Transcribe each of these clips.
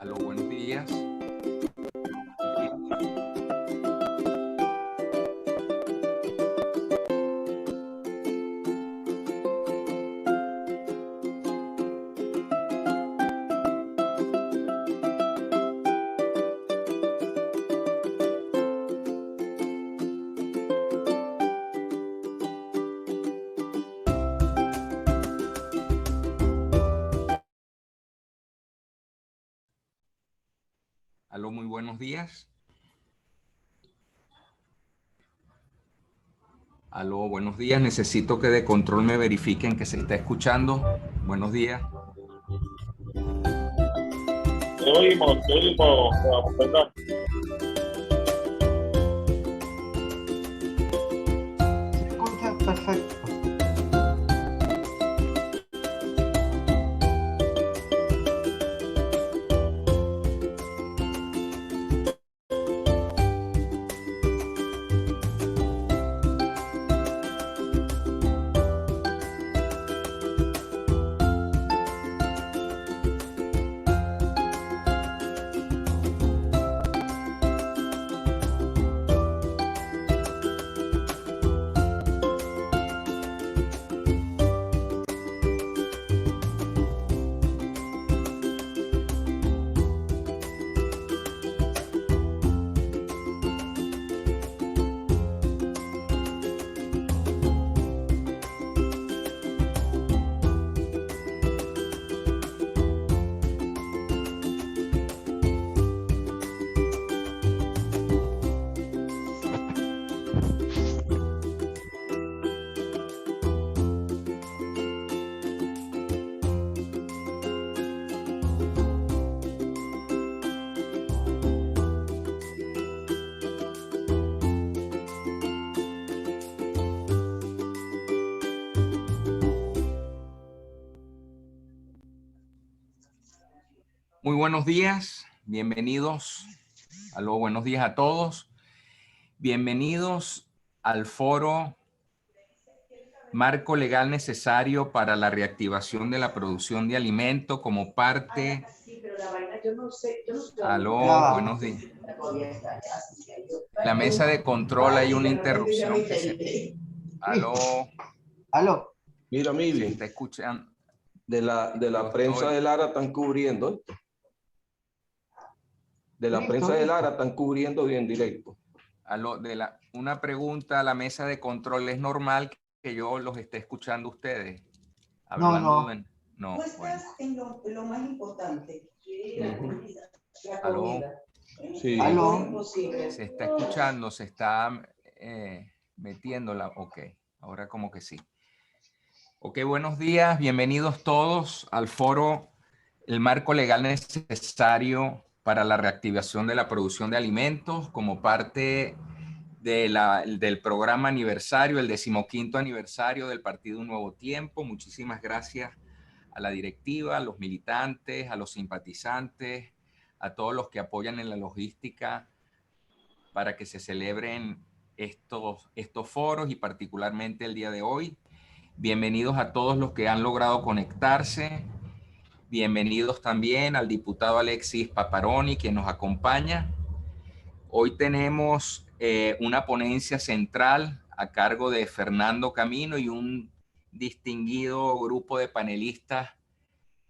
Aló, buenos días. Aló, muy buenos días. Aló, buenos días. Necesito que de control me verifiquen que se está escuchando. Buenos días. Te oímos, perdón. Se escucha perfecto. Muy buenos días. Bienvenidos. Aló, buenos días a todos. Bienvenidos al foro Marco Legal Necesario para la Reactivación de la Producción de Alimentos como parte... Aló, buenos días. La mesa de control hay una interrupción que se... Aló, Aló. Mira, se Mili, está escuchando. de la Yo prensa estoy... de Lara están cubriendo esto. De la Listo, prensa de listo. Lara están cubriendo bien directo. Una pregunta a la mesa de control. ¿Es normal que yo los esté escuchando a ustedes? No, Hablando no. en... No, Tú estás bueno. en lo más importante, la Aló, comida. Sí. Aló. Es imposible. se está escuchando, se está metiéndola. Ok, ahora como que sí. Ok, buenos días, bienvenidos todos al foro El Marco Legal Necesario para la Reactivación de la Producción de Alimentos como parte del programa aniversario, el 15º aniversario del Partido Un Nuevo Tiempo. Muchísimas gracias a la directiva, a los militantes, a los simpatizantes, a todos los que apoyan en la logística para que se celebren estos foros y particularmente el día de hoy. Bienvenidos a todos los que han logrado conectarse. Bienvenidos también al diputado Alexis Paparoni, quien nos acompaña. Hoy tenemos una ponencia central a cargo de Fernando Camino y un distinguido grupo de panelistas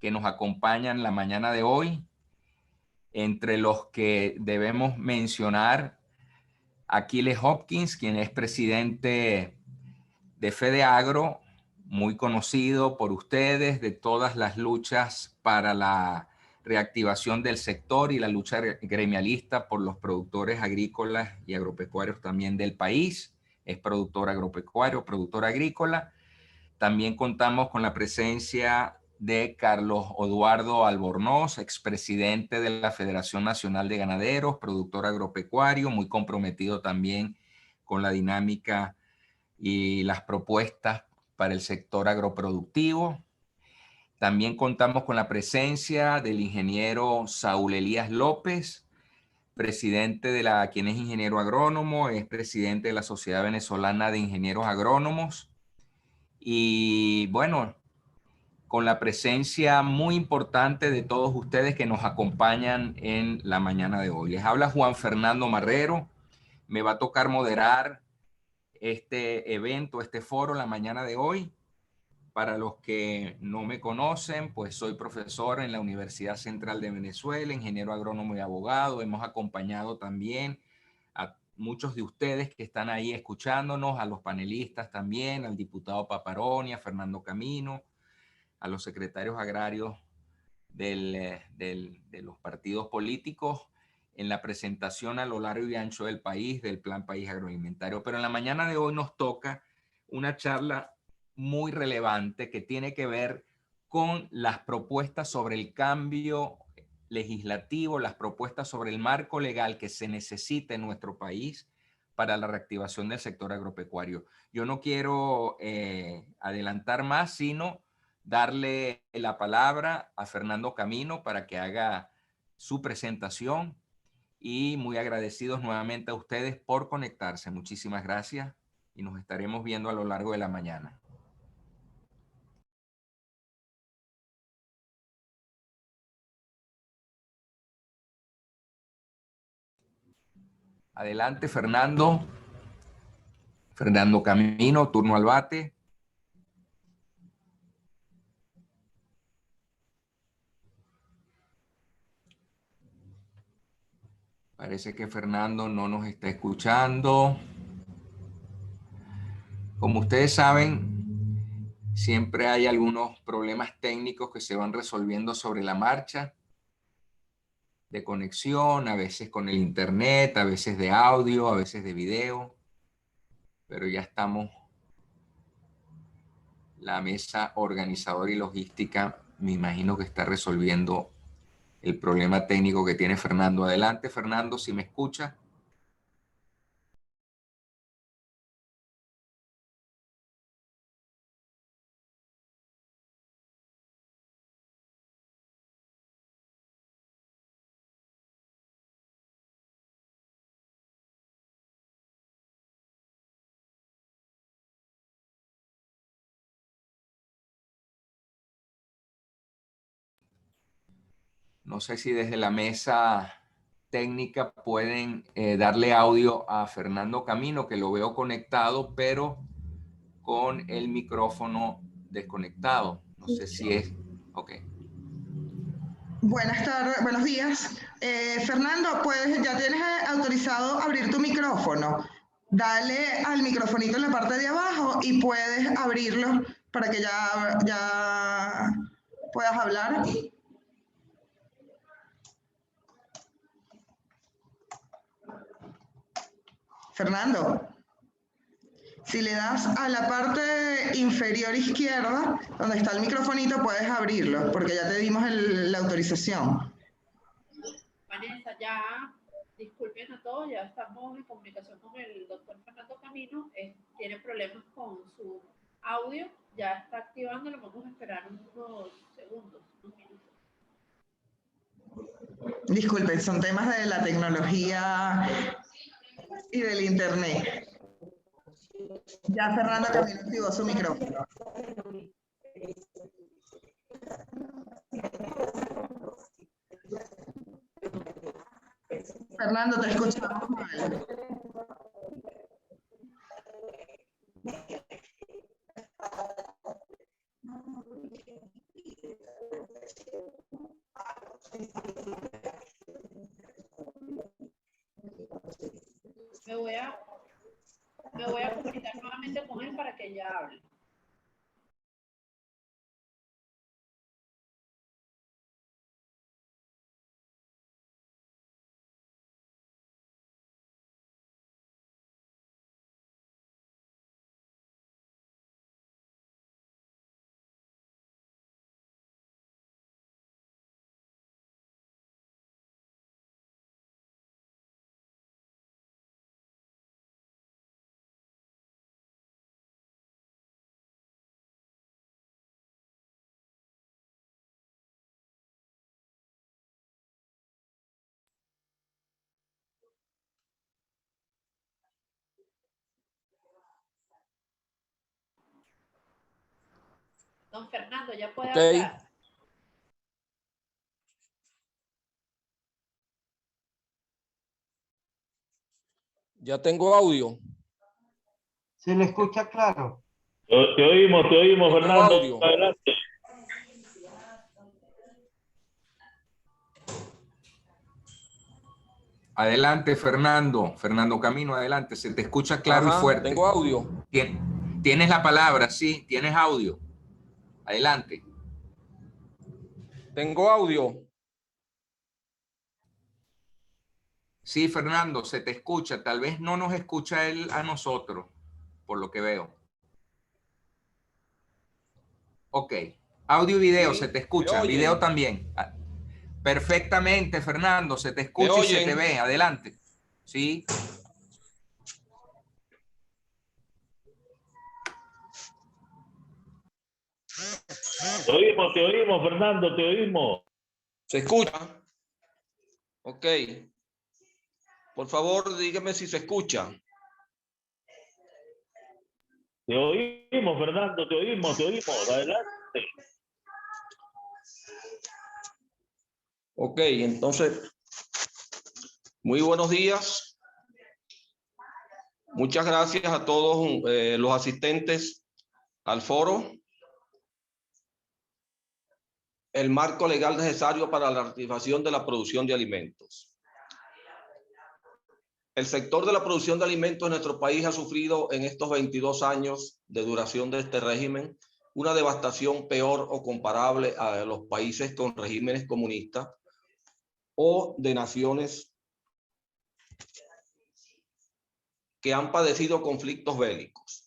que nos acompañan la mañana de hoy, entre los que debemos mencionar a Aquiles Hopkins, quien es presidente de FedeAgro, muy conocido por ustedes de todas las luchas para la reactivación del sector y la lucha gremialista por los productores agrícolas y agropecuarios también del país. Es productor agropecuario, productor agrícola. También contamos con la presencia de Carlos Eduardo Albornoz, expresidente de la Federación Nacional de Ganaderos, productor agropecuario, muy comprometido también con la dinámica y las propuestas para el sector agroproductivo. También contamos con la presencia del ingeniero Saúl Elías López, presidente quien es ingeniero agrónomo, es presidente de la Sociedad Venezolana de Ingenieros Agrónomos. Y bueno, con la presencia muy importante de todos ustedes que nos acompañan en la mañana de hoy. Les habla Juan Fernando Marrero. Me va a tocar moderar este evento, este foro, la mañana de hoy. Para los que no me conocen, pues soy profesor en la Universidad Central de Venezuela, ingeniero agrónomo y abogado. Hemos acompañado también a muchos de ustedes que están ahí escuchándonos, a los panelistas también, al diputado Paparoni, a Fernando Camino, a los secretarios agrarios de los partidos políticos en la presentación a lo largo y ancho del país del Plan País Agroalimentario. Pero en la mañana de hoy nos toca una charla muy relevante que tiene que ver con las propuestas sobre el cambio legislativo, las propuestas sobre el marco legal que se necesita en nuestro país para la reactivación del sector agropecuario. Yo no quiero adelantar más, sino darle la palabra a Fernando Camino para que haga su presentación y muy agradecidos nuevamente a ustedes por conectarse. Muchísimas gracias y nos estaremos viendo a lo largo de la mañana. Adelante, Fernando. Fernando Camino, turno al bate. Parece que Fernando no nos está escuchando. Como ustedes saben, siempre hay algunos problemas técnicos que se van resolviendo sobre la marcha, de conexión, a veces con el internet, a veces de audio, a veces de video, pero ya estamos, la mesa organizadora y logística, me imagino que está resolviendo el problema técnico que tiene Fernando. Adelante, Fernando, si me escucha. No sé si desde la mesa técnica pueden darle audio a Fernando Camino, que lo veo conectado, pero con el micrófono desconectado. No sé si es... Ok. Buenas tardes, buenos días. Fernando, ya tienes autorizado abrir tu micrófono. Dale al microfonito en la parte de abajo y puedes abrirlo para que ya puedas hablar. Fernando, si le das a la parte inferior izquierda, donde está el microfonito, puedes abrirlo, porque ya te dimos la autorización. Vanessa, ya disculpen a todos, ya estamos en comunicación con el doctor Fernando Camino. Tiene problemas con su audio, ya está activándolo, vamos a esperar unos segundos, unos minutos. Disculpen, son temas de la tecnología y del internet. Ya Fernando Camino activó su micrófono. Fernando, te escuchamos mal. Me voy a comunicar nuevamente con él para que ya hable. Don Fernando, ya puede Ok. hablar. Ya tengo audio. Se le escucha claro. Te oímos, Tengo Fernando. audio. Adelante. Adelante, Fernando. Fernando Camino, adelante. Se te escucha claro y Ajá, fuerte. tengo audio. Tienes la palabra, sí, tienes audio. Adelante. Tengo audio. Sí, Fernando, se te escucha. Tal vez no nos escucha él a nosotros, por lo que veo. Ok. Audio y video, ¿Sí? se te ¿Me escucha. oyen? Video también. Perfectamente, Fernando. Se te escucha y se te oyen? ve. Adelante. Sí. Te oímos, Fernando, te oímos. ¿Se escucha? Ok. Por favor, dígame si se escucha. Te oímos, Fernando, te oímos. Adelante. Ok, entonces, muy buenos días. Muchas gracias a todos los asistentes al foro. El marco legal necesario para la activación de la producción de alimentos. El sector de la producción de alimentos en nuestro país ha sufrido en estos 22 años de duración de este régimen una devastación peor o comparable a los países con regímenes comunistas o de naciones que han padecido conflictos bélicos.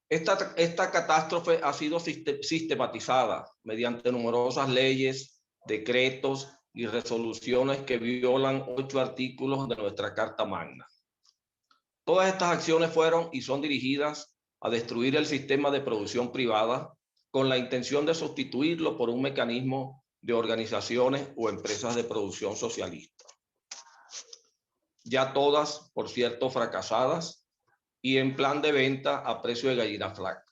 Esta catástrofe ha sido sistematizada mediante numerosas leyes, decretos y resoluciones que violan 8 artículos de nuestra Carta Magna. Todas estas acciones fueron y son dirigidas a destruir el sistema de producción privada con la intención de sustituirlo por un mecanismo de organizaciones o empresas de producción socialista. Ya todas, por cierto, fracasadas y en plan de venta a precio de gallina flaca.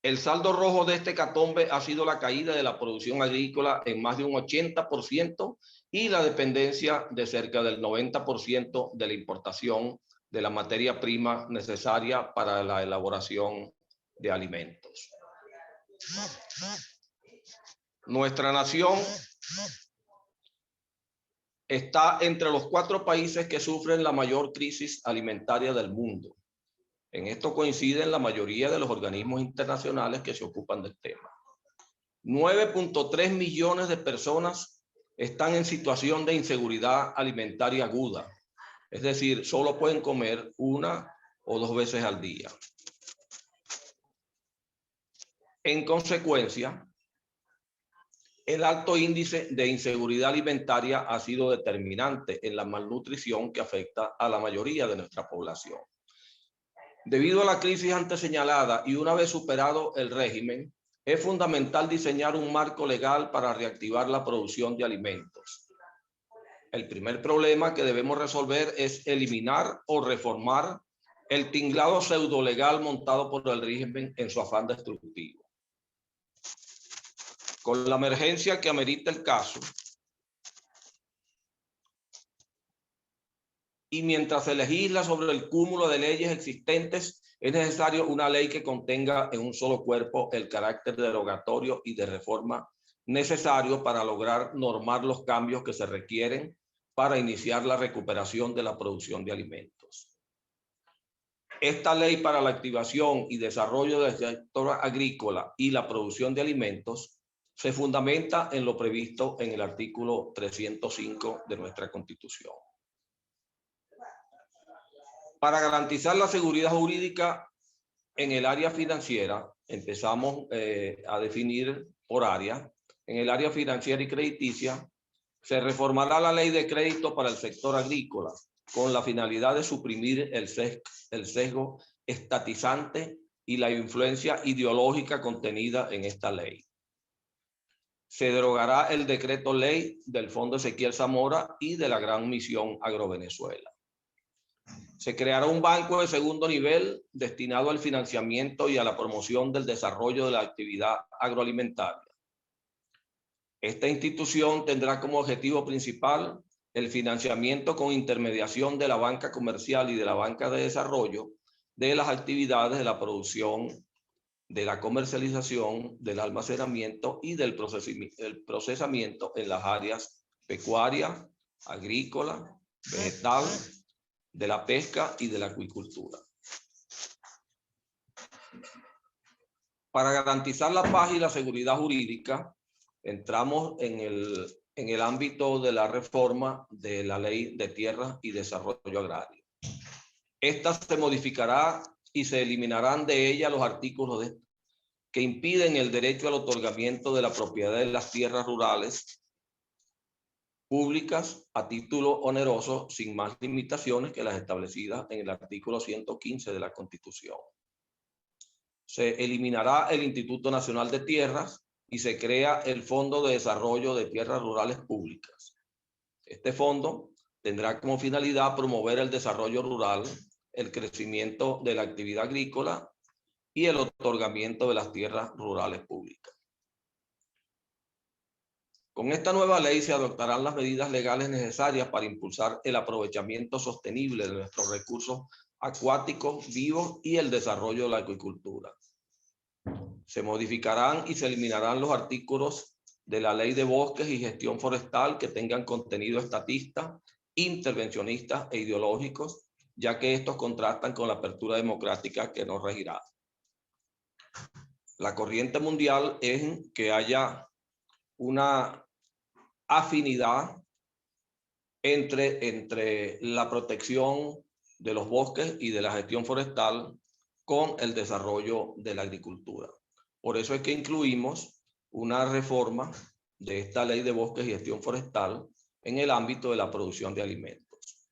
El saldo rojo de este hecatombe ha sido la caída de la producción agrícola en más de un 80% y la dependencia de cerca del 90% de la importación de la materia prima necesaria para la elaboración de alimentos. Nuestra nación está entre los 4 países que sufren la mayor crisis alimentaria del mundo. En esto coinciden la mayoría de los organismos internacionales que se ocupan del tema. 9.3 millones de personas están en situación de inseguridad alimentaria aguda. Es decir, solo pueden comer 1 o 2 veces al día. En consecuencia, el alto índice de inseguridad alimentaria ha sido determinante en la malnutrición que afecta a la mayoría de nuestra población. Debido a la crisis antes señalada y una vez superado el régimen, es fundamental diseñar un marco legal para reactivar la producción de alimentos. El primer problema que debemos resolver es eliminar o reformar el tinglado pseudolegal montado por el régimen en su afán destructivo. Con la emergencia que amerita el caso, y mientras se legisla sobre el cúmulo de leyes existentes, es necesario una ley que contenga en un solo cuerpo el carácter derogatorio y de reforma necesario para lograr normar los cambios que se requieren para iniciar la recuperación de la producción de alimentos. Esta ley para la activación y desarrollo del sector agrícola y la producción de alimentos se fundamenta en lo previsto en el artículo 305 de nuestra Constitución. Para garantizar la seguridad jurídica en el área financiera, empezamos a definir por área. En el área financiera y crediticia, se reformará la ley de crédito para el sector agrícola con la finalidad de suprimir el sesgo estatizante y la influencia ideológica contenida en esta ley. Se derogará el decreto ley del Fondo Ezequiel Zamora y de la Gran Misión Agrovenezuela. Se creará un banco de segundo nivel destinado al financiamiento y a la promoción del desarrollo de la actividad agroalimentaria. Esta institución tendrá como objetivo principal el financiamiento con intermediación de la banca comercial y de la banca de desarrollo de las actividades de la producción, de la comercialización, del almacenamiento y del procesamiento en las áreas pecuaria, agrícola, vegetal, de la pesca y de la acuicultura. Para garantizar la paz y la seguridad jurídica, entramos en el ámbito de la reforma de la Ley de Tierras y Desarrollo Agrario. Esta se modificará y se eliminarán de ella los artículos que impiden el derecho al otorgamiento de la propiedad de las tierras rurales públicas a título oneroso sin más limitaciones que las establecidas en el artículo 115 de la Constitución. Se eliminará el Instituto Nacional de Tierras y se crea el Fondo de Desarrollo de Tierras Rurales Públicas. Este fondo tendrá como finalidad promover el desarrollo rural, el crecimiento de la actividad agrícola y el otorgamiento de las tierras rurales públicas. Con esta nueva ley se adoptarán las medidas legales necesarias para impulsar el aprovechamiento sostenible de nuestros recursos acuáticos vivos y el desarrollo de la acuicultura. Se modificarán y se eliminarán los artículos de la Ley de Bosques y Gestión Forestal que tengan contenido estatista, intervencionistas e ideológicos, ya que estos contrastan con la apertura democrática que nos regirá. La corriente mundial es que haya una afinidad entre la protección de los bosques y de la gestión forestal con el desarrollo de la agricultura. Por eso es que incluimos una reforma de esta Ley de Bosques y Gestión Forestal en el ámbito de la producción de alimentos.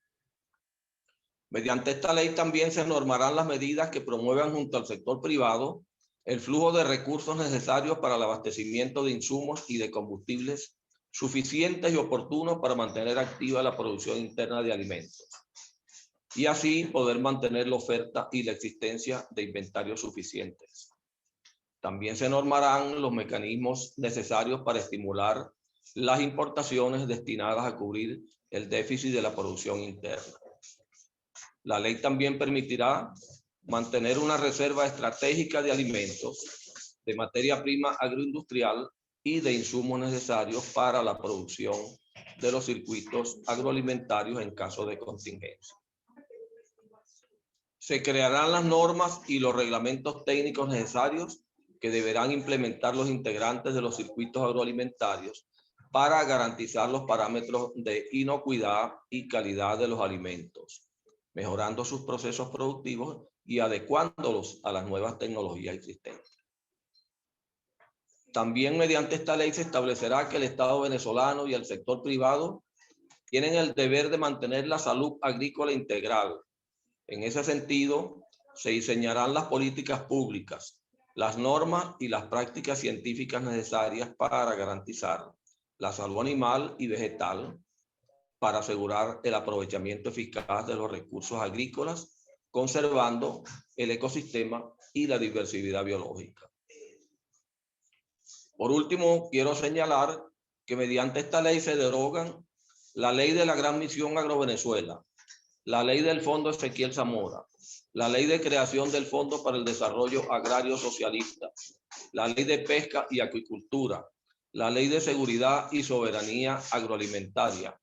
Mediante esta ley también se normarán las medidas que promuevan junto al sector privado el flujo de recursos necesarios para el abastecimiento de insumos y de combustibles suficientes y oportunos para mantener activa la producción interna de alimentos y así poder mantener la oferta y la existencia de inventarios suficientes. También se normarán los mecanismos necesarios para estimular las importaciones destinadas a cubrir el déficit de la producción interna. La ley también permitirá mantener una reserva estratégica de alimentos, de materia prima agroindustrial y de insumos necesarios para la producción de los circuitos agroalimentarios en caso de contingencia. Se crearán las normas y los reglamentos técnicos necesarios que deberán implementar los integrantes de los circuitos agroalimentarios para garantizar los parámetros de inocuidad y calidad de los alimentos, mejorando sus procesos productivos y adecuándolos a las nuevas tecnologías existentes. También mediante esta ley se establecerá que el Estado venezolano y el sector privado tienen el deber de mantener la salud agrícola integral. En ese sentido, se diseñarán las políticas públicas, las normas y las prácticas científicas necesarias para garantizar la salud animal y vegetal, para asegurar el aprovechamiento eficaz de los recursos agrícolas, conservando el ecosistema y la diversidad biológica. Por último, quiero señalar que mediante esta ley se derogan la ley de la Gran Misión Agrovenezuela, la ley del Fondo Ezequiel Zamora, la ley de creación del Fondo para el Desarrollo Agrario Socialista, la ley de pesca y acuicultura, la ley de seguridad y soberanía agroalimentaria,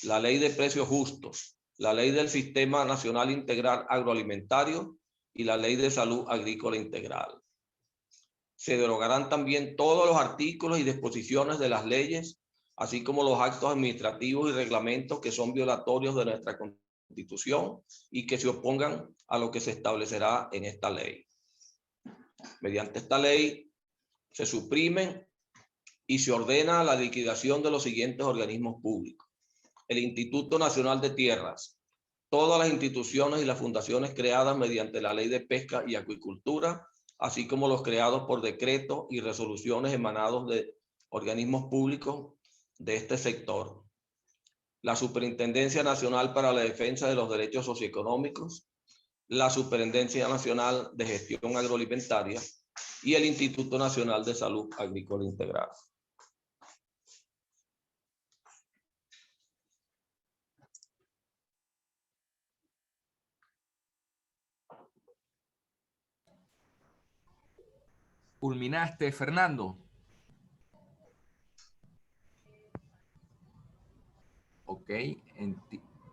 la ley de precios justos, la ley del Sistema Nacional Integral Agroalimentario y la ley de salud agrícola integral. Se derogarán también todos los artículos y disposiciones de las leyes, así como los actos administrativos y reglamentos que son violatorios de nuestra Constitución y que se opongan a lo que se establecerá en esta ley. Mediante esta ley se suprimen y se ordena la liquidación de los siguientes organismos públicos: el Instituto Nacional de Tierras, todas las instituciones y las fundaciones creadas mediante la Ley de Pesca y Acuicultura, así como los creados por decretos y resoluciones emanados de organismos públicos de este sector. la Superintendencia Nacional para la Defensa de los Derechos Socioeconómicos, la Superintendencia Nacional de Gestión Agroalimentaria y el Instituto Nacional de Salud Agrícola Integral. ¿Culminaste, Fernando? Ok,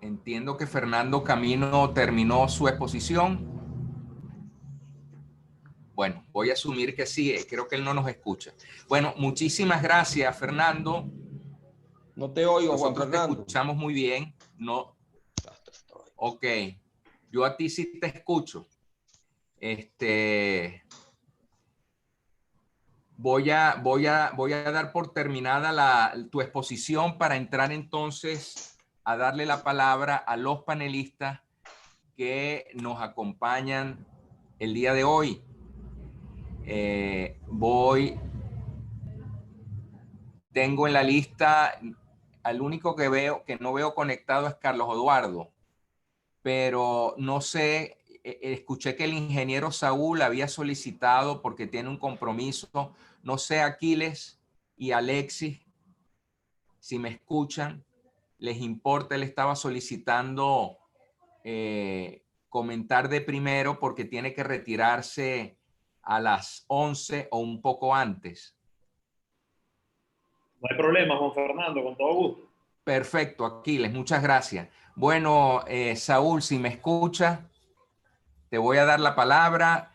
entiendo que Fernando Camino terminó su exposición. Bueno, voy a asumir que sí, creo que él no nos escucha. Bueno, muchísimas gracias, Fernando. No te oigo, Juan Nosotros te Fernando. escuchamos muy bien. No. Ok, yo a ti sí te escucho. Voy a dar por terminada tu exposición para entrar entonces a darle la palabra a los panelistas que nos acompañan el día de hoy. Tengo en la lista, al único que no veo conectado es Carlos Eduardo, pero no sé, escuché que el ingeniero Saúl había solicitado porque tiene un compromiso. No sé, Aquiles y Alexis, si me escuchan, les importa, él estaba solicitando comentar de primero porque tiene que retirarse a las 11 o un poco antes. No hay problema, Juan Fernando, con todo gusto. Perfecto, Aquiles, muchas gracias. Bueno, Saúl, si me escucha, te voy a dar la palabra.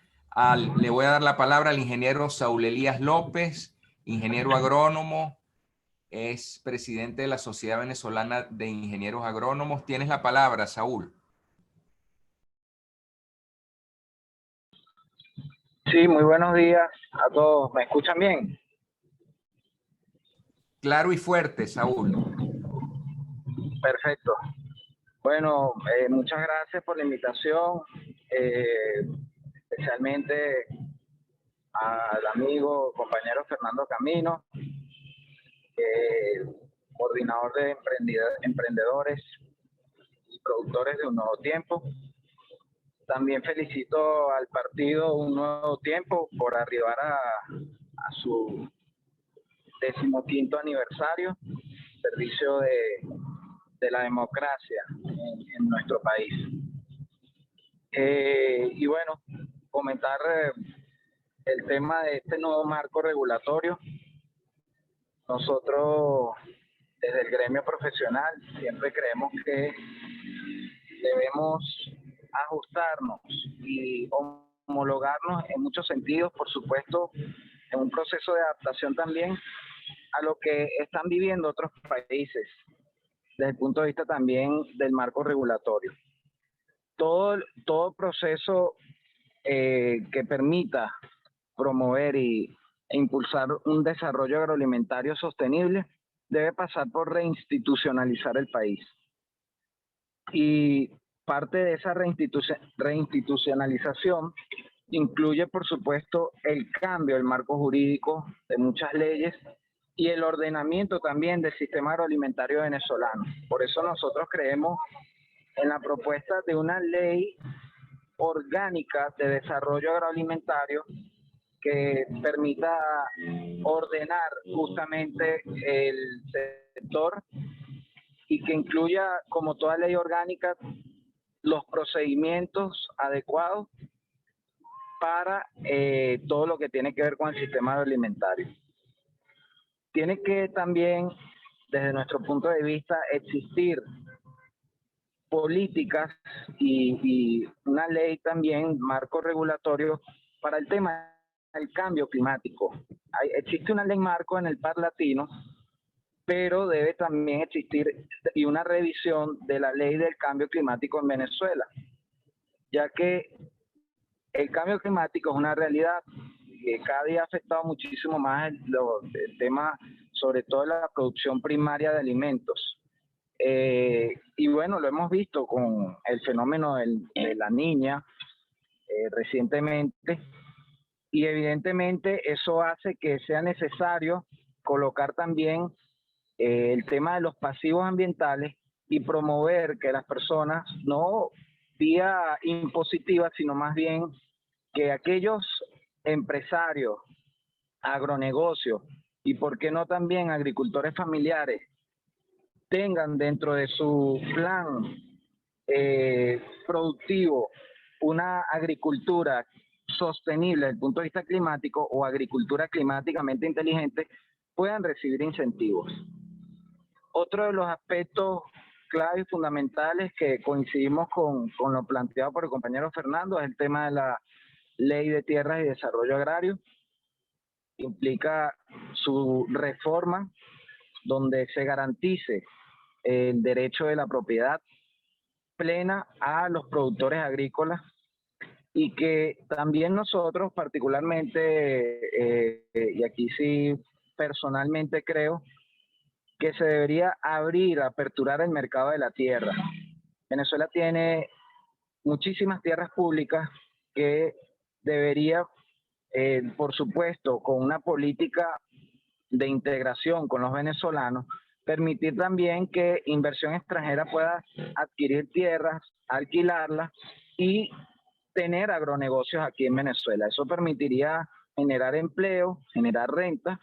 Le voy a dar la palabra al ingeniero Saúl Elías López, ingeniero agrónomo, es presidente de la Sociedad Venezolana de Ingenieros Agrónomos. Tienes la palabra, Saúl. Sí, muy buenos días a todos. ¿Me escuchan bien? Claro y fuerte, Saúl. Perfecto. Bueno, muchas gracias por la invitación, especialmente al amigo, compañero Fernando Camino, coordinador de emprendedores y productores de Un Nuevo Tiempo. También felicito al partido Un Nuevo Tiempo por arribar a su 15º aniversario, servicio de la democracia en nuestro país. Y bueno, comentar el tema de este nuevo marco regulatorio. Nosotros, desde el gremio profesional, siempre creemos que debemos ajustarnos y homologarnos en muchos sentidos, por supuesto, en un proceso de adaptación también a lo que están viviendo otros países, desde el punto de vista también del marco regulatorio. Todo proceso que permita promover e impulsar un desarrollo agroalimentario sostenible debe pasar por reinstitucionalizar el país. Y parte de esa reinstitucionalización incluye, por supuesto, el cambio del marco jurídico de muchas leyes y el ordenamiento también del sistema agroalimentario venezolano. Por eso nosotros creemos en la propuesta de una ley orgánica de desarrollo agroalimentario que permita ordenar justamente el sector y que incluya, como toda ley orgánica, los procedimientos adecuados para todo lo que tiene que ver con el sistema agroalimentario. Tiene que también, desde nuestro punto de vista, existir políticas y una ley también, marco regulatorio, para el tema del cambio climático. Existe una ley marco en el PAR latino, pero debe también existir y una revisión de la ley del cambio climático en Venezuela, ya que el cambio climático es una realidad que cada día ha afectado muchísimo más el tema, sobre todo la producción primaria de alimentos. Y bueno, lo hemos visto con el fenómeno de la Niña recientemente, y evidentemente eso hace que sea necesario colocar también el tema de los pasivos ambientales y promover que las personas, no vía impositiva, sino más bien que aquellos empresarios, agronegocios y por qué no también agricultores familiares tengan dentro de su plan productivo una agricultura sostenible desde el punto de vista climático o agricultura climáticamente inteligente, puedan recibir incentivos. Otro de los aspectos clave y fundamentales que coincidimos con lo planteado por el compañero Fernando es el tema de la Ley de Tierras y Desarrollo Agrario. Implica su reforma donde se garantice el derecho de la propiedad plena a los productores agrícolas y que también nosotros particularmente, y aquí sí personalmente creo, que se debería aperturar el mercado de la tierra. Venezuela tiene muchísimas tierras públicas que debería, por supuesto, con una política de integración con los venezolanos, permitir también que inversión extranjera pueda adquirir tierras, alquilarlas y tener agronegocios aquí en Venezuela. Eso permitiría generar empleo, generar renta,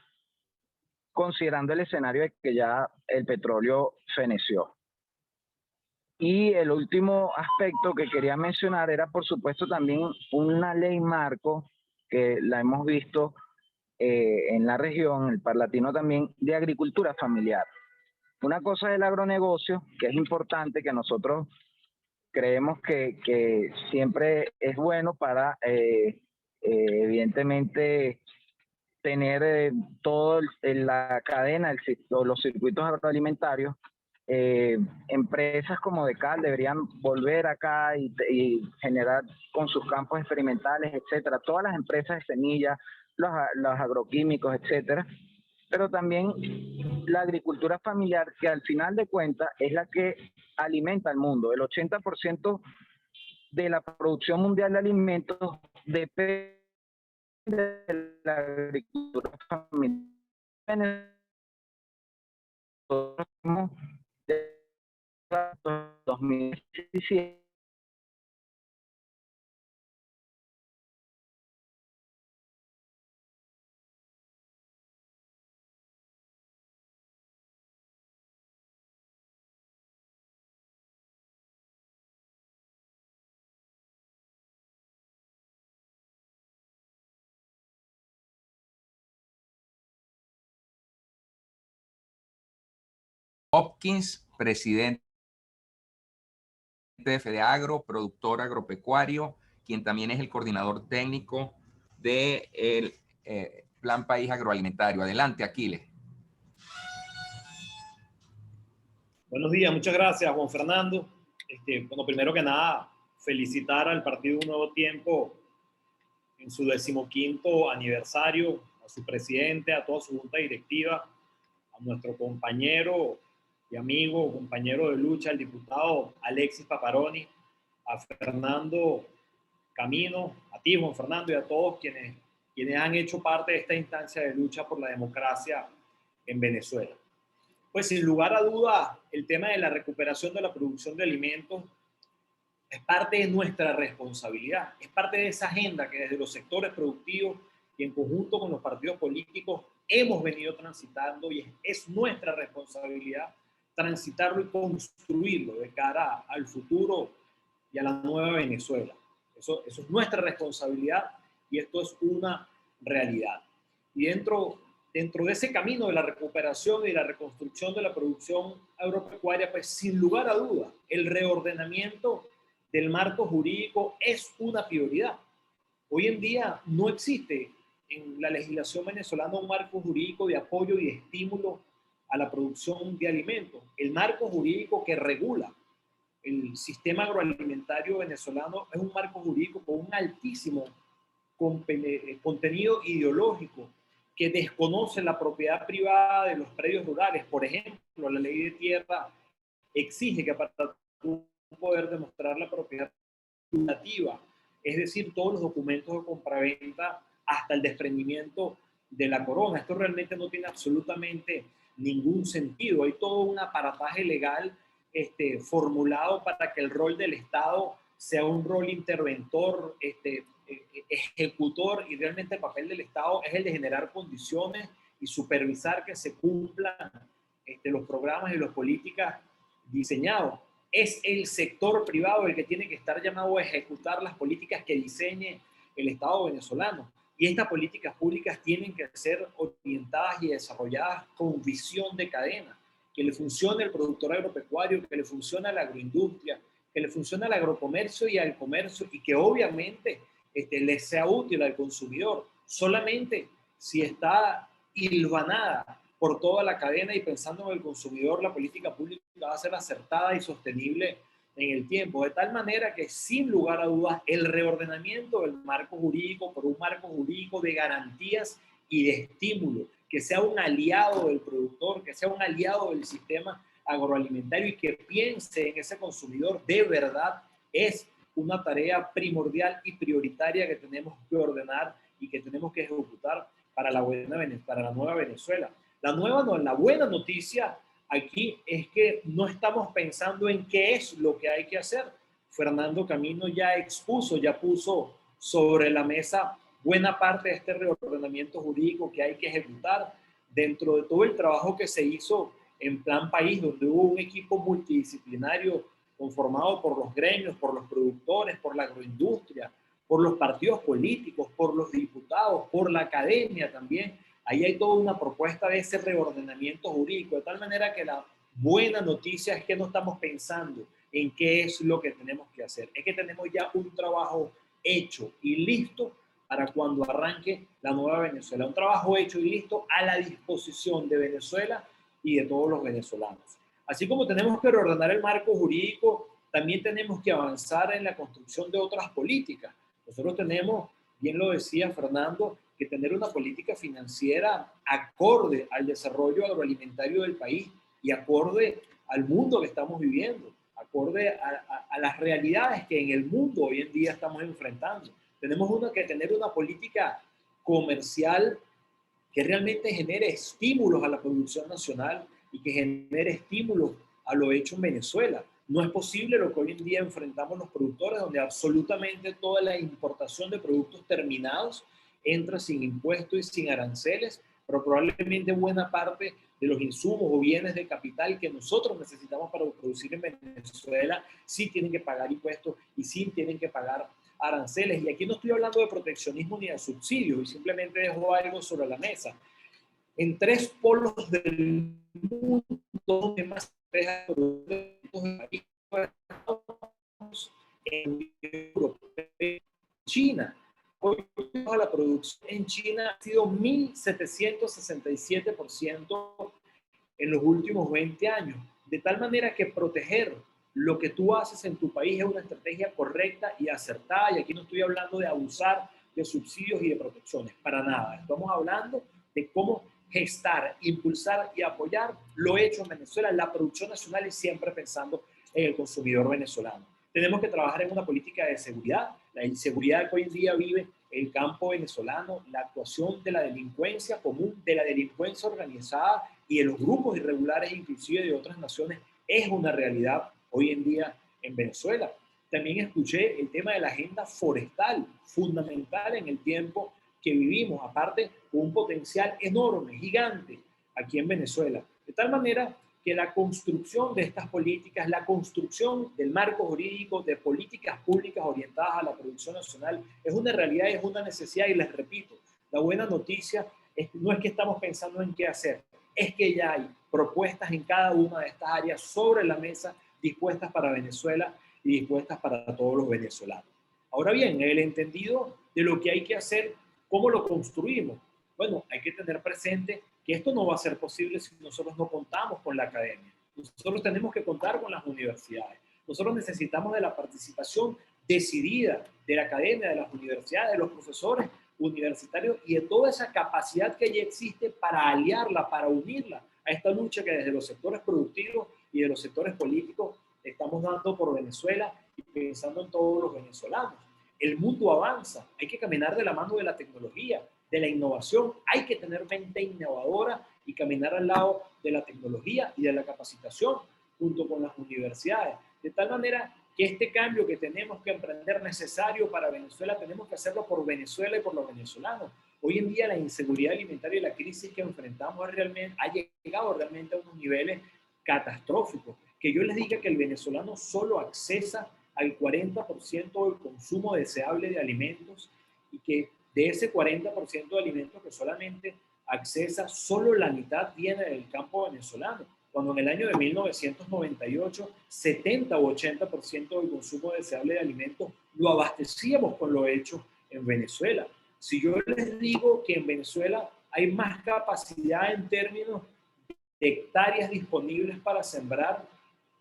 considerando el escenario de que ya el petróleo feneció. Y el último aspecto que quería mencionar era, por supuesto, también una ley marco que la hemos visto en la región, el Parlatino también, de agricultura familiar. Una cosa es el agronegocio, que es importante, que nosotros creemos que siempre es bueno para, evidentemente, tener toda la cadena, los circuitos agroalimentarios. Empresas como Decal deberían volver acá y generar con sus campos experimentales, etcétera. Todas las empresas de semillas, los agroquímicos, etcétera. Pero también la agricultura familiar, que al final de cuentas es la que alimenta al mundo. El 80% de la producción mundial de alimentos depende de la agricultura familiar. Nosotros tenemos de 2017 Hopkins, presidente de FEDEAGRO, productor agropecuario, quien también es el coordinador técnico del Plan País Agroalimentario. Adelante, Aquiles. Buenos días, muchas gracias, Juan Fernando. Bueno, primero que nada, felicitar al Partido Un Nuevo Tiempo en su 15º aniversario, a su presidente, a toda su junta directiva, a nuestro compañero y amigo, compañero de lucha, el diputado Alexis Paparoni, a Fernando Camino, a ti, Juan Fernando, y a todos quienes han hecho parte de esta instancia de lucha por la democracia en Venezuela. Pues sin lugar a duda, el tema de la recuperación de la producción de alimentos es parte de nuestra responsabilidad, es parte de esa agenda que desde los sectores productivos y en conjunto con los partidos políticos hemos venido transitando, y es nuestra responsabilidad transitarlo y construirlo de cara al futuro y a la nueva Venezuela. Eso es nuestra responsabilidad y esto es una realidad. Y dentro de ese camino de la recuperación y la reconstrucción de la producción agropecuaria, pues sin lugar a duda, el reordenamiento del marco jurídico es una prioridad. Hoy en día no existe en la legislación venezolana un marco jurídico de apoyo y de estímulo a la producción de alimentos. El marco jurídico que regula el sistema agroalimentario venezolano es un marco jurídico con un altísimo contenido ideológico que desconoce la propiedad privada de los predios rurales. Por ejemplo, la ley de tierra exige que para poder demostrar la propiedad nativa, es decir, todos los documentos de compraventa hasta el desprendimiento de la corona. Esto realmente no tiene absolutamente ningún sentido. Hay todo un aparataje legal formulado para que el rol del Estado sea un rol interventor, ejecutor, y realmente el papel del Estado es el de generar condiciones y supervisar que se cumplan los programas y las políticas diseñados. Es el sector privado el que tiene que estar llamado a ejecutar las políticas que diseñe el Estado venezolano. Y estas políticas públicas tienen que ser orientadas y desarrolladas con visión de cadena, que le funcione al productor agropecuario, que le funcione a la agroindustria, que le funcione al agrocomercio y al comercio, y que obviamente le sea útil al consumidor. Solamente si está hilvanada por toda la cadena y pensando en el consumidor, la política pública va a ser acertada y sostenible en el tiempo, de tal manera que sin lugar a dudas el reordenamiento del marco jurídico por un marco jurídico de garantías y de estímulo, que sea un aliado del productor, que sea un aliado del sistema agroalimentario y que piense en ese consumidor de verdad, es una tarea primordial y prioritaria que tenemos que ordenar y que tenemos que ejecutar para la nueva Venezuela. La buena noticia aquí es que no estamos pensando en qué es lo que hay que hacer. Fernando Camino ya expuso, ya puso sobre la mesa buena parte de este reordenamiento jurídico que hay que ejecutar dentro de todo el trabajo que se hizo en Plan País, donde hubo un equipo multidisciplinario conformado por los gremios, por los productores, por la agroindustria, por los partidos políticos, por los diputados, por la academia también. Ahí hay toda una propuesta de ese reordenamiento jurídico, de tal manera que la buena noticia es que no estamos pensando en qué es lo que tenemos que hacer, es que tenemos ya un trabajo hecho y listo para cuando arranque la nueva Venezuela, un trabajo hecho y listo a la disposición de Venezuela y de todos los venezolanos. Así como tenemos que reordenar el marco jurídico, también tenemos que avanzar en la construcción de otras políticas. Nosotros tenemos, bien lo decía Fernando, que tener una política financiera acorde al desarrollo agroalimentario del país y acorde al mundo que estamos viviendo, acorde a las realidades que en el mundo hoy en día estamos enfrentando. Tenemos que tener una política comercial que realmente genere estímulos a la producción nacional y que genere estímulos a lo hecho en Venezuela. No es posible lo que hoy en día enfrentamos los productores, donde absolutamente toda la importación de productos terminados entra sin impuestos y sin aranceles, pero probablemente buena parte de los insumos o bienes de capital que nosotros necesitamos para producir en Venezuela sí tienen que pagar impuestos y sí tienen que pagar aranceles. Y aquí no estoy hablando de proteccionismo ni de subsidios, y simplemente dejo algo sobre la mesa. En 3 polos del mundo donde más en Europa, China. Hoy la producción en China ha sido 1.767% en los últimos 20 años. De tal manera que proteger lo que tú haces en tu país es una estrategia correcta y acertada. Y aquí no estoy hablando de abusar de subsidios y de protecciones, para nada. Estamos hablando de cómo gestar, impulsar y apoyar lo hecho en Venezuela, la producción nacional, y siempre pensando en el consumidor venezolano. Tenemos que trabajar en una política de seguridad, la inseguridad que hoy en día vive el campo venezolano, la actuación de la delincuencia común, de la delincuencia organizada y de los grupos irregulares, inclusive de otras naciones, es una realidad hoy en día en Venezuela. También escuché el tema de la agenda forestal, fundamental en el tiempo que vivimos, aparte con un potencial enorme, gigante, aquí en Venezuela. De tal manera que la construcción de estas políticas, la construcción del marco jurídico de políticas públicas orientadas a la producción nacional es una realidad, es una necesidad, y les repito, la buena noticia no es que estamos pensando en qué hacer, es que ya hay propuestas en cada una de estas áreas sobre la mesa, dispuestas para Venezuela y dispuestas para todos los venezolanos. Ahora bien, el entendido de lo que hay que hacer, ¿cómo lo construimos? Bueno, hay que tener presente que esto no va a ser posible si nosotros no contamos con la academia. Nosotros tenemos que contar con las universidades. Nosotros necesitamos de la participación decidida de la academia, de las universidades, de los profesores universitarios y de toda esa capacidad que ya existe para aliarla, para unirla a esta lucha que desde los sectores productivos y de los sectores políticos estamos dando por Venezuela y pensando en todos los venezolanos. El mundo avanza, hay que caminar de la mano de la tecnología, de la innovación, hay que tener mente innovadora y caminar al lado de la tecnología y de la capacitación. junto con las universidades. De tal manera que este cambio que tenemos que emprender necesario para Venezuela, tenemos que hacerlo por Venezuela y por los venezolanos. Hoy en día la inseguridad alimentaria y la crisis que enfrentamos ha llegado realmente a unos niveles catastróficos. Que yo les diga que el venezolano solo accesa al 40% del consumo deseable de alimentos y que de ese 40% de alimentos que solamente accesa, solo la mitad viene del campo venezolano. Cuando en el año de 1998, 70 o 80% del consumo deseable de alimentos lo abastecíamos con lo hecho en Venezuela. Si yo les digo que en Venezuela hay más capacidad en términos de hectáreas disponibles para sembrar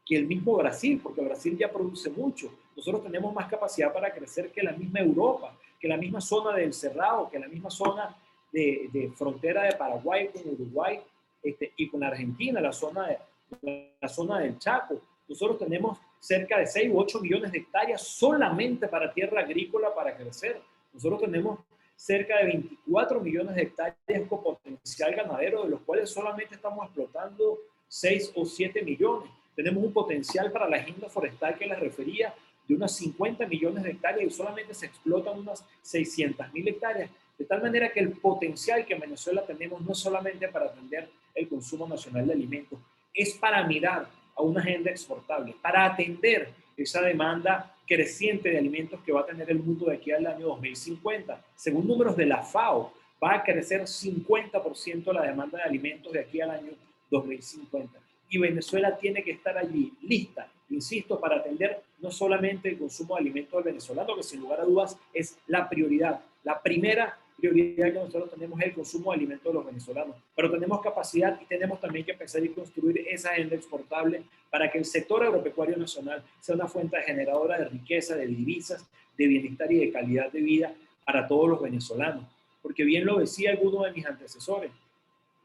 que el mismo Brasil, porque Brasil ya produce mucho. Nosotros tenemos más capacidad para crecer que la misma Europa, que la misma zona del Cerrado, que la misma zona de frontera de Paraguay con Uruguay, y con Argentina, la zona del Chaco. Nosotros tenemos cerca de 6 u 8 millones de hectáreas solamente para tierra agrícola para crecer. Nosotros tenemos cerca de 24 millones de hectáreas con potencial ganadero, de los cuales solamente estamos explotando 6 o 7 millones. Tenemos un potencial para la agenda forestal que les refería de unas 50 millones de hectáreas y solamente se explotan unas 600.000 hectáreas. De tal manera que el potencial que en Venezuela tenemos no es solamente para atender el consumo nacional de alimentos, es para mirar a una agenda exportable, para atender esa demanda creciente de alimentos que va a tener el mundo de aquí al año 2050. Según números de la FAO, va a crecer 50% la demanda de alimentos de aquí al año 2050. Y Venezuela tiene que estar allí, lista, insisto, para atender no solamente el consumo de alimentos del venezolano, que sin lugar a dudas es la prioridad, la primera prioridad que nosotros tenemos es el consumo de alimentos de los venezolanos, pero tenemos capacidad y tenemos también que empezar y construir esa agenda exportable para que el sector agropecuario nacional sea una fuente generadora de riqueza, de divisas, de bienestar y de calidad de vida para todos los venezolanos. Porque bien lo decía alguno de mis antecesores,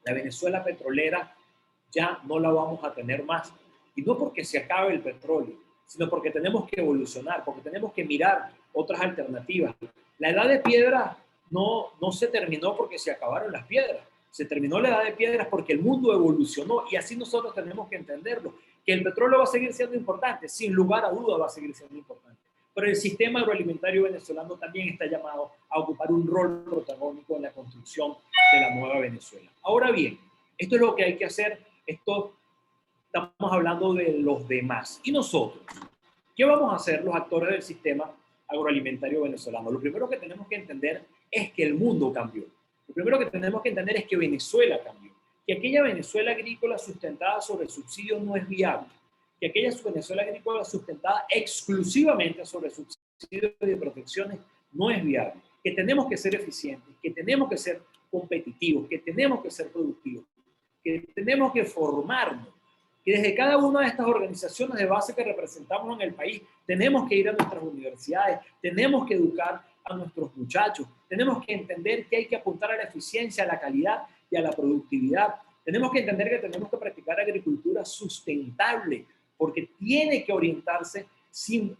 la Venezuela petrolera ya no la vamos a tener más. Y no porque se acabe el petróleo, sino porque tenemos que evolucionar, porque tenemos que mirar otras alternativas. La edad de piedra no se terminó porque se acabaron las piedras. Se terminó la edad de piedras porque el mundo evolucionó y así nosotros tenemos que entenderlo. Que el petróleo va a seguir siendo importante, sin lugar a duda va a seguir siendo importante. Pero el sistema agroalimentario venezolano también está llamado a ocupar un rol protagónico en la construcción de la nueva Venezuela. Ahora bien, esto es lo que hay que hacer. Esto estamos hablando de los demás. ¿Y nosotros? ¿Qué vamos a hacer los actores del sistema agroalimentario venezolano? Lo primero que tenemos que entender es que el mundo cambió. Lo primero que tenemos que entender es que Venezuela cambió. Que aquella Venezuela agrícola sustentada sobre subsidios no es viable. Que aquella Venezuela agrícola sustentada exclusivamente sobre subsidios y protecciones no es viable. Que tenemos que ser eficientes, que tenemos que ser competitivos, que tenemos que ser productivos, que tenemos que formarnos, que desde cada una de estas organizaciones de base que representamos en el país, tenemos que ir a nuestras universidades, tenemos que educar a nuestros muchachos, tenemos que entender que hay que apuntar a la eficiencia, a la calidad y a la productividad. Tenemos que entender que tenemos que practicar agricultura sustentable, porque tiene que orientarse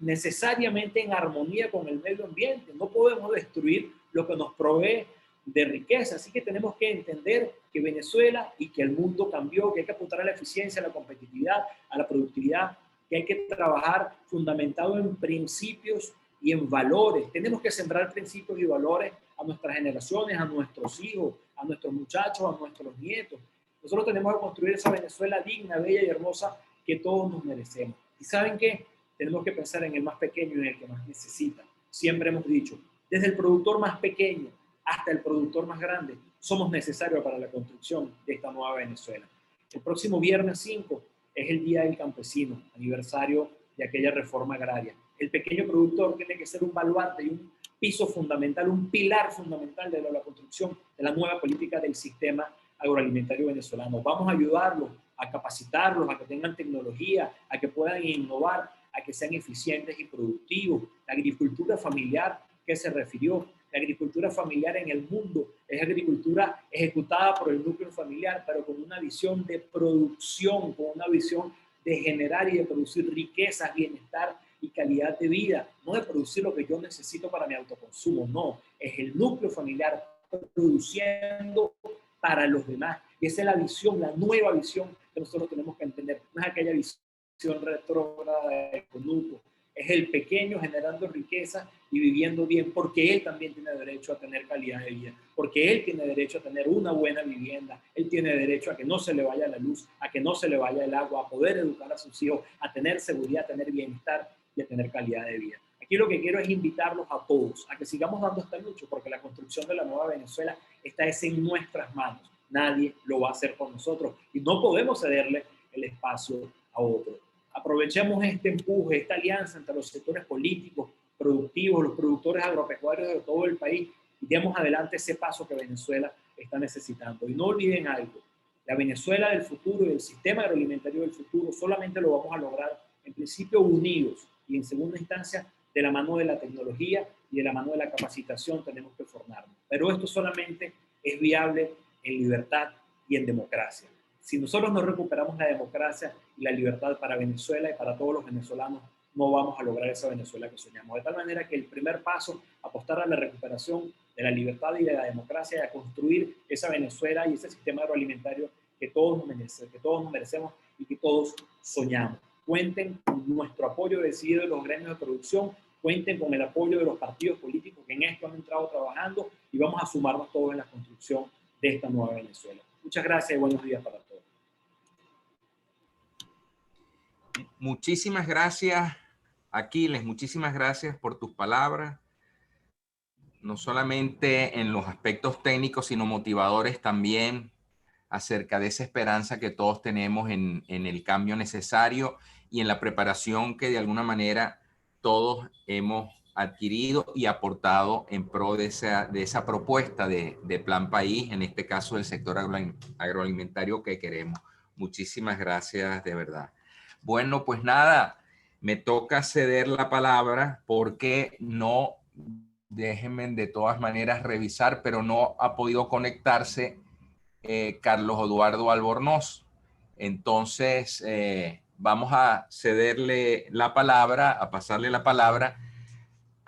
necesariamente en armonía con el medio ambiente. No podemos destruir lo que nos provee de riqueza. Así que tenemos que entender que Venezuela y que el mundo cambió, que hay que apuntar a la eficiencia, a la competitividad, a la productividad, que hay que trabajar fundamentado en principios y en valores. Tenemos que sembrar principios y valores a nuestras generaciones, a nuestros hijos, a nuestros muchachos, a nuestros nietos. Nosotros tenemos que construir esa Venezuela digna, bella y hermosa que todos nos merecemos. ¿Y saben qué? Tenemos que pensar en el más pequeño y en el que más necesita. Siempre hemos dicho, desde el productor más pequeño hasta el productor más grande, somos necesarios para la construcción de esta nueva Venezuela. El próximo viernes 5 es el Día del Campesino, aniversario de aquella reforma agraria. El pequeño productor tiene que ser un baluarte y un piso fundamental, un pilar fundamental de la construcción de la nueva política del sistema agroalimentario venezolano. Vamos a ayudarlos, a capacitarlos, a que tengan tecnología, a que puedan innovar, a que sean eficientes y productivos. La agricultura familiar que se refirió, la agricultura familiar en el mundo es agricultura ejecutada por el núcleo familiar, pero con una visión de producción, con una visión de generar y de producir riquezas, bienestar y calidad de vida, no de producir lo que yo necesito para mi autoconsumo, no, es el núcleo familiar produciendo para los demás. Y esa es la visión, la nueva visión que nosotros tenemos que entender, no es aquella visión retrógrada de Conuco. Es el pequeño generando riqueza y viviendo bien, porque él también tiene derecho a tener calidad de vida, porque él tiene derecho a tener una buena vivienda, él tiene derecho a que no se le vaya la luz, a que no se le vaya el agua, a poder educar a sus hijos, a tener seguridad, a tener bienestar y a tener calidad de vida. Aquí lo que quiero es invitarlos a todos a que sigamos dando esta lucha, porque la construcción de la nueva Venezuela está en nuestras manos. Nadie lo va a hacer por nosotros y no podemos cederle el espacio a otro. Aprovechemos este empuje, esta alianza entre los sectores políticos, productivos, los productores agropecuarios de todo el país y demos adelante ese paso que Venezuela está necesitando. Y no olviden algo, la Venezuela del futuro y el sistema agroalimentario del futuro solamente lo vamos a lograr en principio unidos y en segunda instancia de la mano de la tecnología y de la mano de la capacitación tenemos que formarnos. Pero esto solamente es viable en libertad y en democracia. Si nosotros no recuperamos la democracia y la libertad para Venezuela y para todos los venezolanos, no vamos a lograr esa Venezuela que soñamos. De tal manera que el primer paso, apostar a la recuperación de la libertad y de la democracia y a construir esa Venezuela y ese sistema agroalimentario que todos nos merecemos y que todos soñamos. Cuenten con nuestro apoyo decidido de los gremios de producción, cuenten con el apoyo de los partidos políticos que en esto han entrado trabajando y vamos a sumarnos todos en la construcción de esta nueva Venezuela. Muchas gracias y buenos días para todos. Muchísimas gracias, Aquiles, muchísimas gracias por tus palabras, no solamente en los aspectos técnicos, sino motivadores también acerca de esa esperanza que todos tenemos en el cambio necesario y en la preparación que de alguna manera todos hemos adquirido y aportado en pro de esa propuesta de Plan País, en este caso del sector agroalimentario que queremos. Muchísimas gracias de verdad. Bueno, pues nada, me toca ceder la palabra porque no, déjenme de todas maneras revisar, pero no ha podido conectarse Carlos Eduardo Albornoz. Entonces, vamos a cederle la palabra, a pasarle la palabra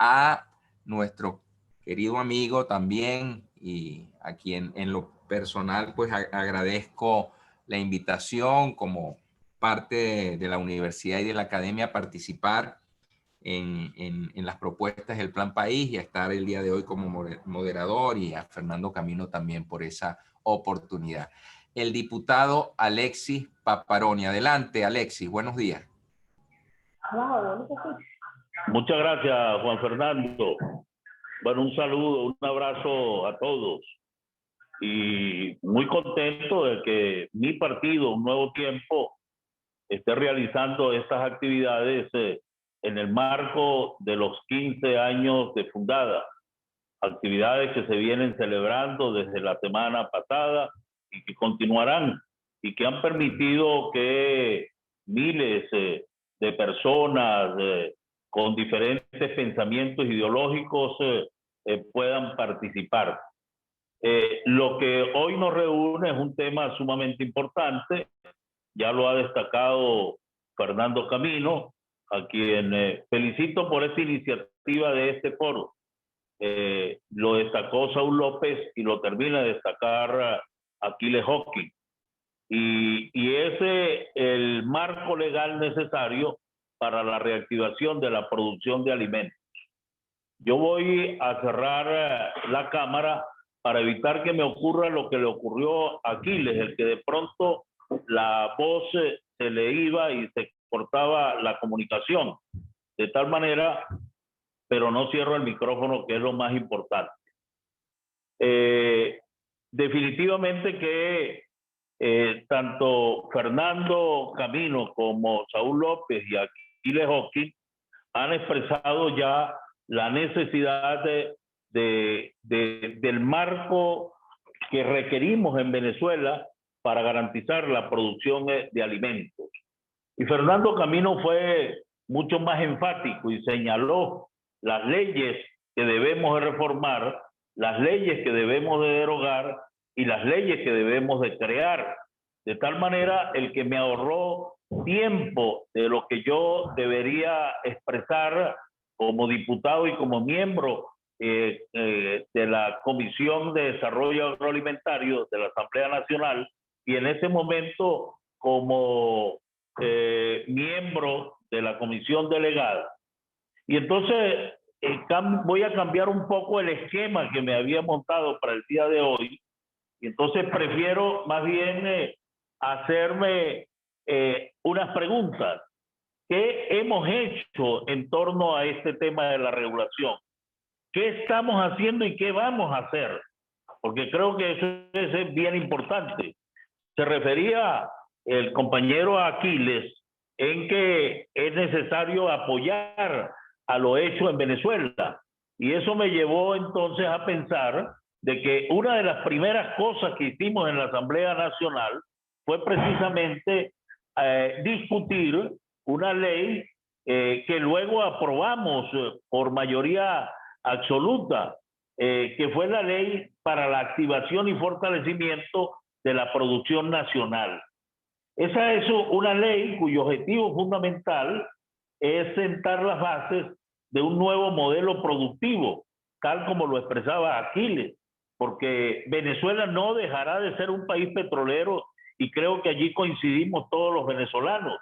a nuestro querido amigo también y a quien en lo personal pues agradezco la invitación como parte de la universidad y de la academia a participar en las propuestas del Plan País y a estar el día de hoy como moderador y a Fernando Camino también por esa oportunidad. El diputado Alexis Paparoni. Adelante, Alexis, buenos días. Muchas gracias, Juan Fernando. Bueno, un saludo, un abrazo a todos. Y muy contento de que mi partido, Un Nuevo Tiempo, esté realizando estas actividades en el marco de los 15 años de fundada. Actividades que se vienen celebrando desde la semana pasada y que continuarán y que han permitido que miles de personas con diferentes pensamientos ideológicos puedan participar. Lo que hoy nos reúne es un tema sumamente importante, ya lo ha destacado Fernando Camino, a quien felicito por esta iniciativa de este foro. Lo destacó Saúl López y lo termina de destacar Aquiles Hawkins. Y ese el marco legal necesario para la reactivación de la producción de alimentos. Yo voy a cerrar la cámara para evitar que me ocurra lo que le ocurrió a Aquiles, el que de pronto la voz se le iba y se cortaba la comunicación. De tal manera, pero no cierro el micrófono, que es lo más importante. Definitivamente que tanto Fernando Camino como Saúl López y Aquiles Hawkins han expresado ya la necesidad del marco que requerimos en Venezuela para garantizar la producción de alimentos. Y Fernando Camino fue mucho más enfático y señaló las leyes que debemos de reformar, las leyes que debemos de derogar y las leyes que debemos de crear. De tal manera, el que me ahorró tiempo de lo que yo debería expresar como diputado y como miembro de la Comisión de Desarrollo Agroalimentario de la Asamblea Nacional, y en ese momento como miembro de la comisión delegada. Y entonces voy a cambiar un poco el esquema que me había montado para el día de hoy. Y entonces prefiero más bien hacerme unas preguntas. ¿Qué hemos hecho en torno a este tema de la regulación? ¿Qué estamos haciendo y qué vamos a hacer? Porque creo que eso es bien importante. Se refería el compañero Aquiles en que es necesario apoyar a lo hecho en Venezuela. Y eso me llevó entonces a pensar de que una de las primeras cosas que hicimos en la Asamblea Nacional fue precisamente discutir una ley que luego aprobamos por mayoría absoluta, que fue la ley para la activación y fortalecimiento de la producción nacional. Esa es una ley cuyo objetivo fundamental es sentar las bases de un nuevo modelo productivo, tal como lo expresaba Aquiles, porque Venezuela no dejará de ser un país petrolero y creo que allí coincidimos todos los venezolanos,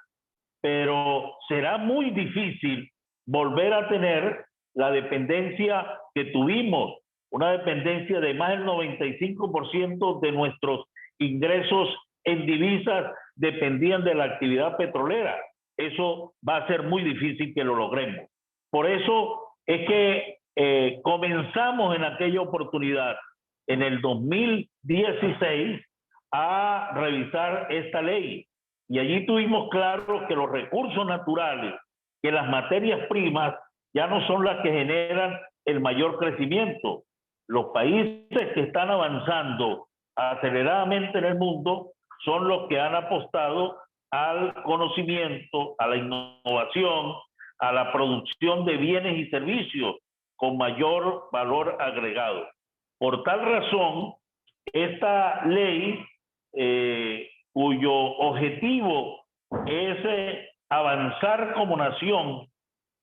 pero será muy difícil volver a tener la dependencia que tuvimos, una dependencia de más del 95% de nuestros ingresos en divisas dependían de la actividad petrolera. Eso va a ser muy difícil que lo logremos. Por eso es que comenzamos en aquella oportunidad, en el 2016, a revisar esta ley. Y allí tuvimos claro que los recursos naturales, que las materias primas, ya no son las que generan el mayor crecimiento. Los países que están avanzando aceleradamente en el mundo son los que han apostado al conocimiento, a la innovación, a la producción de bienes y servicios con mayor valor agregado. Por tal razón, esta ley, cuyo objetivo es avanzar como nación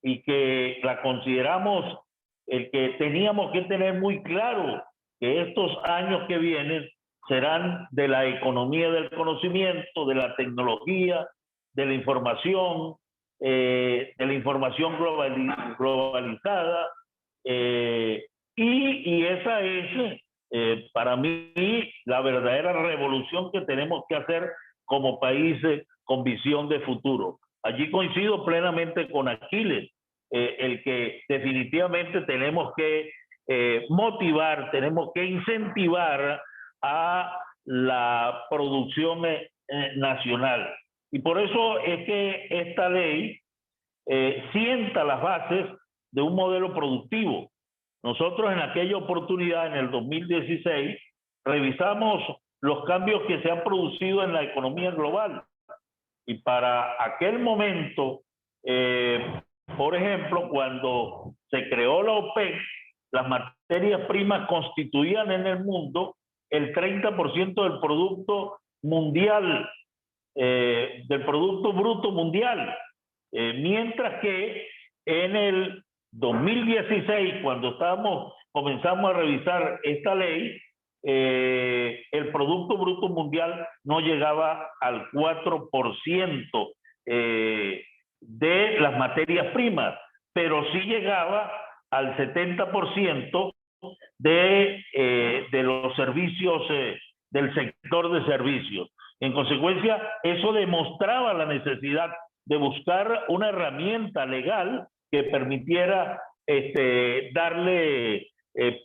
y que la consideramos el que teníamos que tener muy claro que estos años que vienen serán de la economía del conocimiento, de la tecnología, de la información globalizada, y esa es para mí la verdadera revolución que tenemos que hacer como países con visión de futuro. Allí coincido plenamente con Aquiles, el que definitivamente tenemos que motivar, tenemos que incentivar a la producción nacional. Y por eso es que esta ley sienta las bases de un modelo productivo. Nosotros en aquella oportunidad, en el 2016, revisamos los cambios que se han producido en la economía global. Y para aquel momento, por ejemplo, cuando se creó la OPEC, las materias primas constituían en el mundo el 30% del producto mundial, del Producto Bruto Mundial. Mientras que en el 2016, cuando comenzamos a revisar esta ley, el Producto Bruto Mundial no llegaba al 4% de las materias primas, pero sí llegaba al 70% de los servicios, del sector de servicios. En consecuencia, eso demostraba la necesidad de buscar una herramienta legal que permitiera darle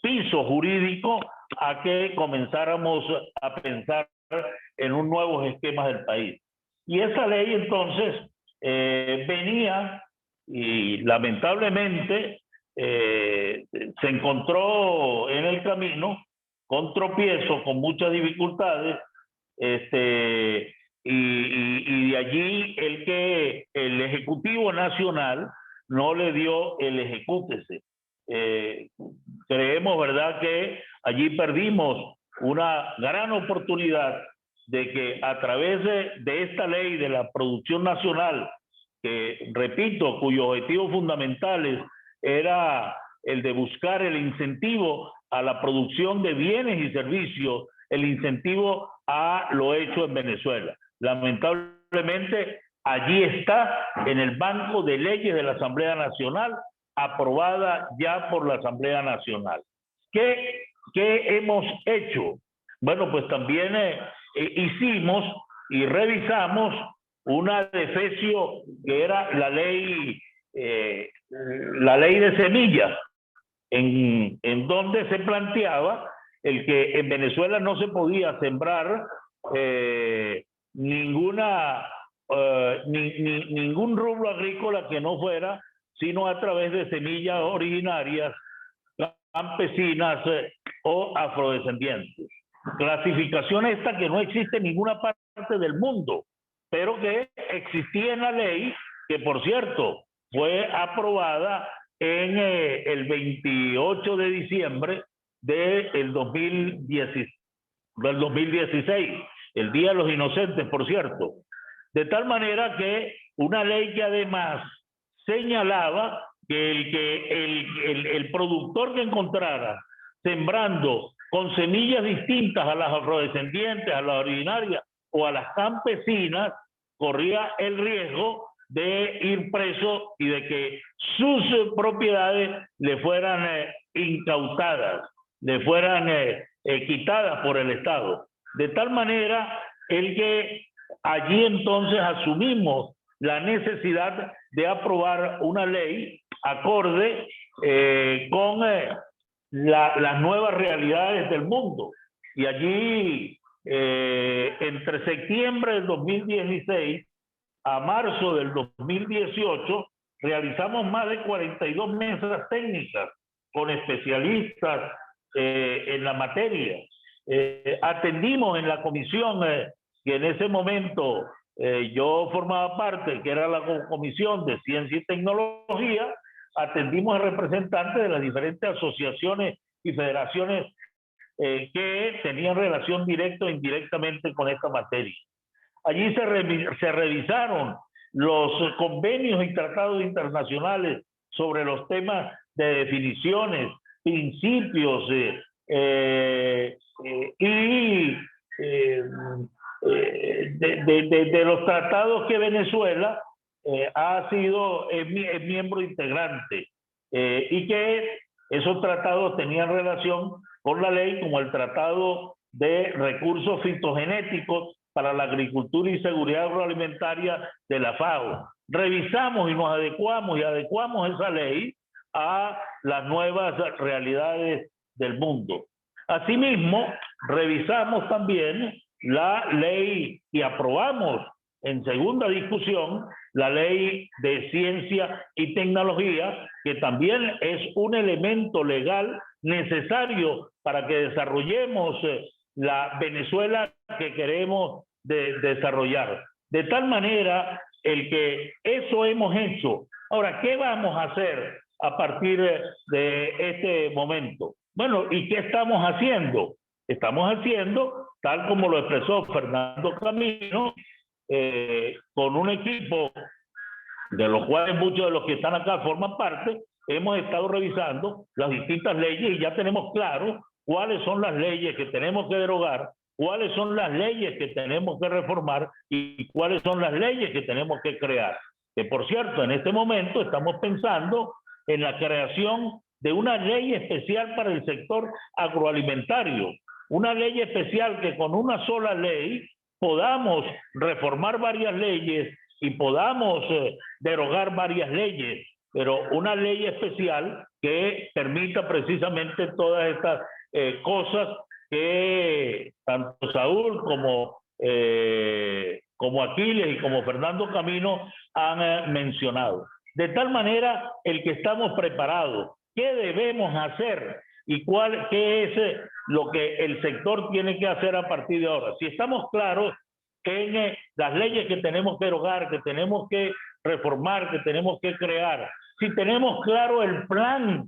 piso jurídico a que comenzáramos a pensar en un nuevo esquema del país. Y esa ley entonces venía y lamentablemente se encontró en el camino con tropiezos, con muchas dificultades, y de allí el Ejecutivo Nacional no le dio el ejecútese. Creemos, ¿verdad?, que allí perdimos una gran oportunidad de que a través de esta ley de la producción nacional, que repito, cuyo objetivo fundamental era el de buscar el incentivo a la producción de bienes y servicios, el incentivo a lo hecho en Venezuela. Lamentablemente allí está en el banco de leyes de la Asamblea Nacional, aprobada ya por la Asamblea Nacional. ¿Qué hemos hecho? Bueno, pues también hicimos y revisamos una defesio que era la ley de semillas, en donde se planteaba el que en Venezuela no se podía sembrar ningún rubro agrícola que no fuera sino a través de semillas originarias, campesinas o afrodescendientes. Clasificación esta que no existe en ninguna parte del mundo, pero que existía en la ley, que por cierto fue aprobada en el 28 de diciembre del 2016, el Día de los Inocentes, por cierto. De tal manera que una ley que además señalaba que el productor que encontrara sembrando con semillas distintas a las afrodescendientes, a las originarias o a las campesinas, corría el riesgo de ir preso y de que sus propiedades le fueran incautadas, le fueran quitadas por el Estado. De tal manera el que allí entonces asumimos la necesidad de aprobar una ley acorde con las nuevas realidades del mundo. Y allí, entre septiembre del 2016 a marzo del 2018, realizamos más de 42 mesas técnicas con especialistas en la materia. Atendimos en la comisión que en ese momento yo formaba parte, que era la Comisión de Ciencia y Tecnología. Atendimos a representantes de las diferentes asociaciones y federaciones que tenían relación directa o indirectamente con esta materia. Allí se revisaron los convenios y tratados internacionales sobre los temas de definiciones, principios de los tratados que Venezuela ha sido miembro integrante y que esos tratados tenían relación con la ley, como el Tratado de Recursos Fitogenéticos para la Agricultura y Seguridad Agroalimentaria de la FAO. Revisamos y nos adecuamos esa ley a las nuevas realidades del mundo. Asimismo, revisamos también la ley y aprobamos en segunda discusión la ley de ciencia y tecnología, que también es un elemento legal necesario para que desarrollemos la Venezuela que queremos desarrollar. De tal manera, el que eso hemos hecho. Ahora, ¿qué vamos a hacer a partir de este momento? Bueno, ¿y qué estamos haciendo? Estamos haciendo, tal como lo expresó Fernando Camino, con un equipo de los cuales muchos de los que están acá forman parte. Hemos estado revisando las distintas leyes y ya tenemos claro cuáles son las leyes que tenemos que derogar, cuáles son las leyes que tenemos que reformar y cuáles son las leyes que tenemos que crear. Que por cierto, en este momento estamos pensando en la creación de una ley especial para el sector agroalimentario, una ley especial que con una sola ley podamos reformar varias leyes y podamos derogar varias leyes, pero una ley especial que permita precisamente todas estas cosas que tanto Saúl como Aquiles y como Fernando Camino han mencionado. De tal manera, el que estamos preparados, ¿qué debemos hacer? ¿Y qué es lo que el sector tiene que hacer a partir de ahora? Si estamos claros en las leyes que tenemos que derogar, que tenemos que reformar, que tenemos que crear, si tenemos claro el plan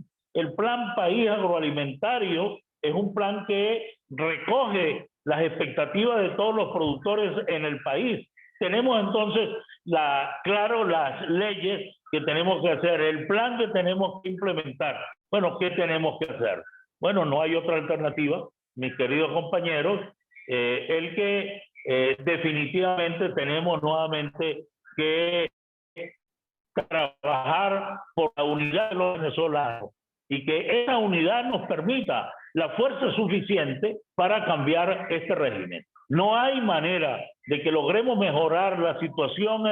País Agroalimentario, es un plan que recoge las expectativas de todos los productores en el país. Tenemos entonces claro las leyes que tenemos que hacer, el plan que tenemos que implementar. Bueno, ¿qué tenemos que hacer? Bueno, no hay otra alternativa, mis queridos compañeros, el que definitivamente tenemos nuevamente que trabajar por la unidad de los venezolanos y que esa unidad nos permita la fuerza suficiente para cambiar este régimen. No hay manera de que logremos mejorar la situación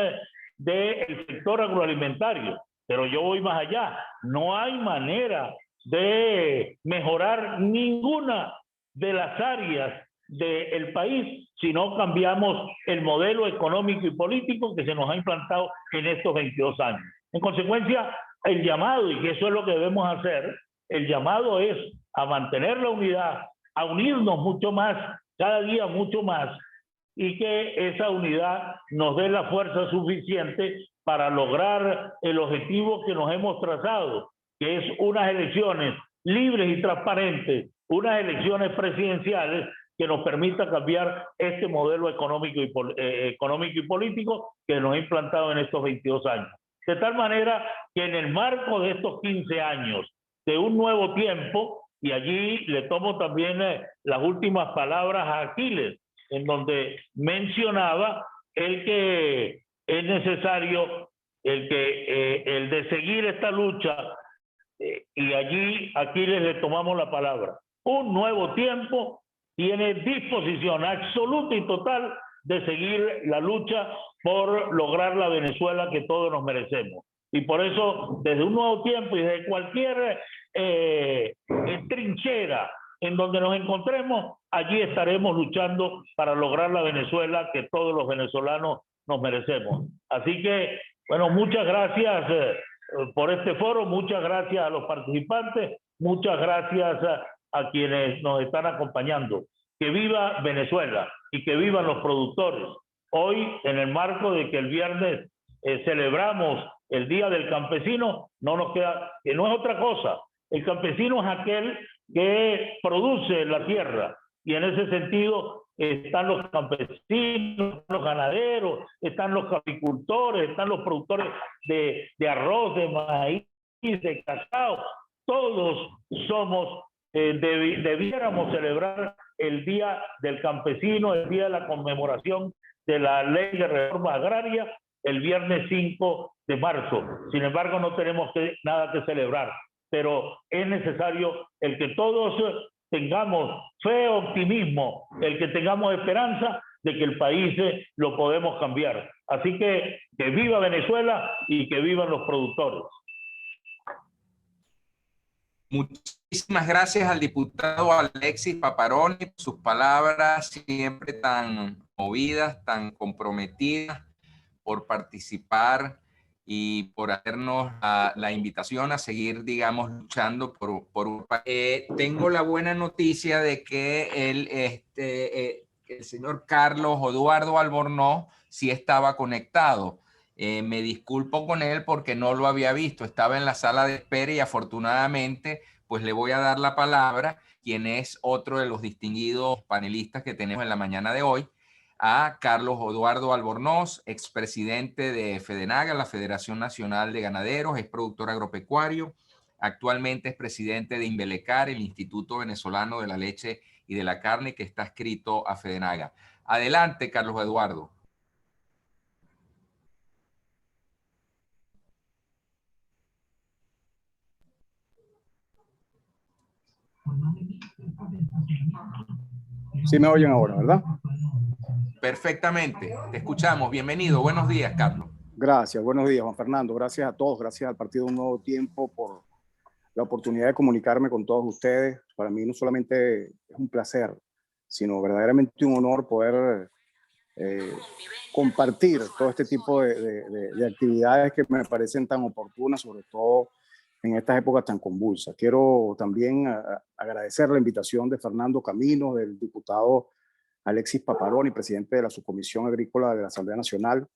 del sector agroalimentario, pero yo voy más allá. No hay manera de mejorar ninguna de las áreas del país si no cambiamos el modelo económico y político que se nos ha implantado en estos 22 años. En consecuencia, el llamado, y que eso es lo que debemos hacer, el llamado es a mantener la unidad, a unirnos mucho más, cada día mucho más, y que esa unidad nos dé la fuerza suficiente para lograr el objetivo que nos hemos trazado, que es unas elecciones libres y transparentes, unas elecciones presidenciales que nos permita cambiar este modelo económico y político que nos ha implantado en estos 22 años. De tal manera que en el marco de estos 15 años de un nuevo tiempo, y allí le tomo también las últimas palabras a Aquiles, en donde mencionaba el que es necesario el de seguir esta lucha, y allí Aquiles le tomamos la palabra. Un nuevo tiempo tiene disposición absoluta y total de seguir la lucha por lograr la Venezuela que todos nos merecemos. Y por eso, desde un nuevo tiempo y desde cualquier trinchera en donde nos encontremos, allí estaremos luchando para lograr la Venezuela que todos los venezolanos nos merecemos. Así que, bueno, muchas gracias por este foro, muchas gracias a los participantes, muchas gracias a quienes nos están acompañando. Que viva Venezuela y que vivan los productores. Hoy, en el marco de que el viernes celebramos el Día del Campesino, no nos queda, que no es otra cosa. El campesino es aquel que produce la tierra, y en ese sentido están los campesinos, los ganaderos, están los caficultores, están los productores de arroz, de maíz, de cacao. Todos somos, debiéramos celebrar el Día del Campesino, el día de la conmemoración de la Ley de Reforma Agraria, el viernes 5 de marzo. Sin embargo, no tenemos nada que celebrar, pero es necesario el que todos tengamos fe, optimismo, el que tengamos esperanza de que el país lo podemos cambiar. Así que viva Venezuela y que vivan los productores. Muchísimas gracias al diputado Alexis Paparoni por sus palabras siempre tan movidas, tan comprometidas, por participar y por hacernos la invitación a seguir, digamos, luchando por un país. Tengo la buena noticia de que el señor Carlos Eduardo Albornoz sí estaba conectado. Me disculpo con él porque no lo había visto, estaba en la sala de espera y afortunadamente pues le voy a dar la palabra, quien es otro de los distinguidos panelistas que tenemos en la mañana de hoy, a Carlos Eduardo Albornoz, expresidente de FEDENAGA, la Federación Nacional de Ganaderos, es productor agropecuario, actualmente es presidente de Inbelecar, el Instituto Venezolano de la Leche y de la Carne, que está adscrito a FEDENAGA. Adelante, Carlos Eduardo. Sí me oyen ahora, ¿verdad? Perfectamente, te escuchamos. Bienvenido. Buenos días, Carlos. Gracias, buenos días, Juan Fernando. Gracias a todos, gracias al Partido Un Nuevo Tiempo por la oportunidad de comunicarme con todos ustedes. Para mí no solamente es un placer, sino verdaderamente un honor poder compartir todo este tipo de actividades que me parecen tan oportunas, sobre todo en estas épocas tan convulsas. Quiero también agradecer la invitación de Fernando Camino, del diputado Alexis Paparoni, presidente de la Subcomisión Agrícola de la Asamblea Nacional,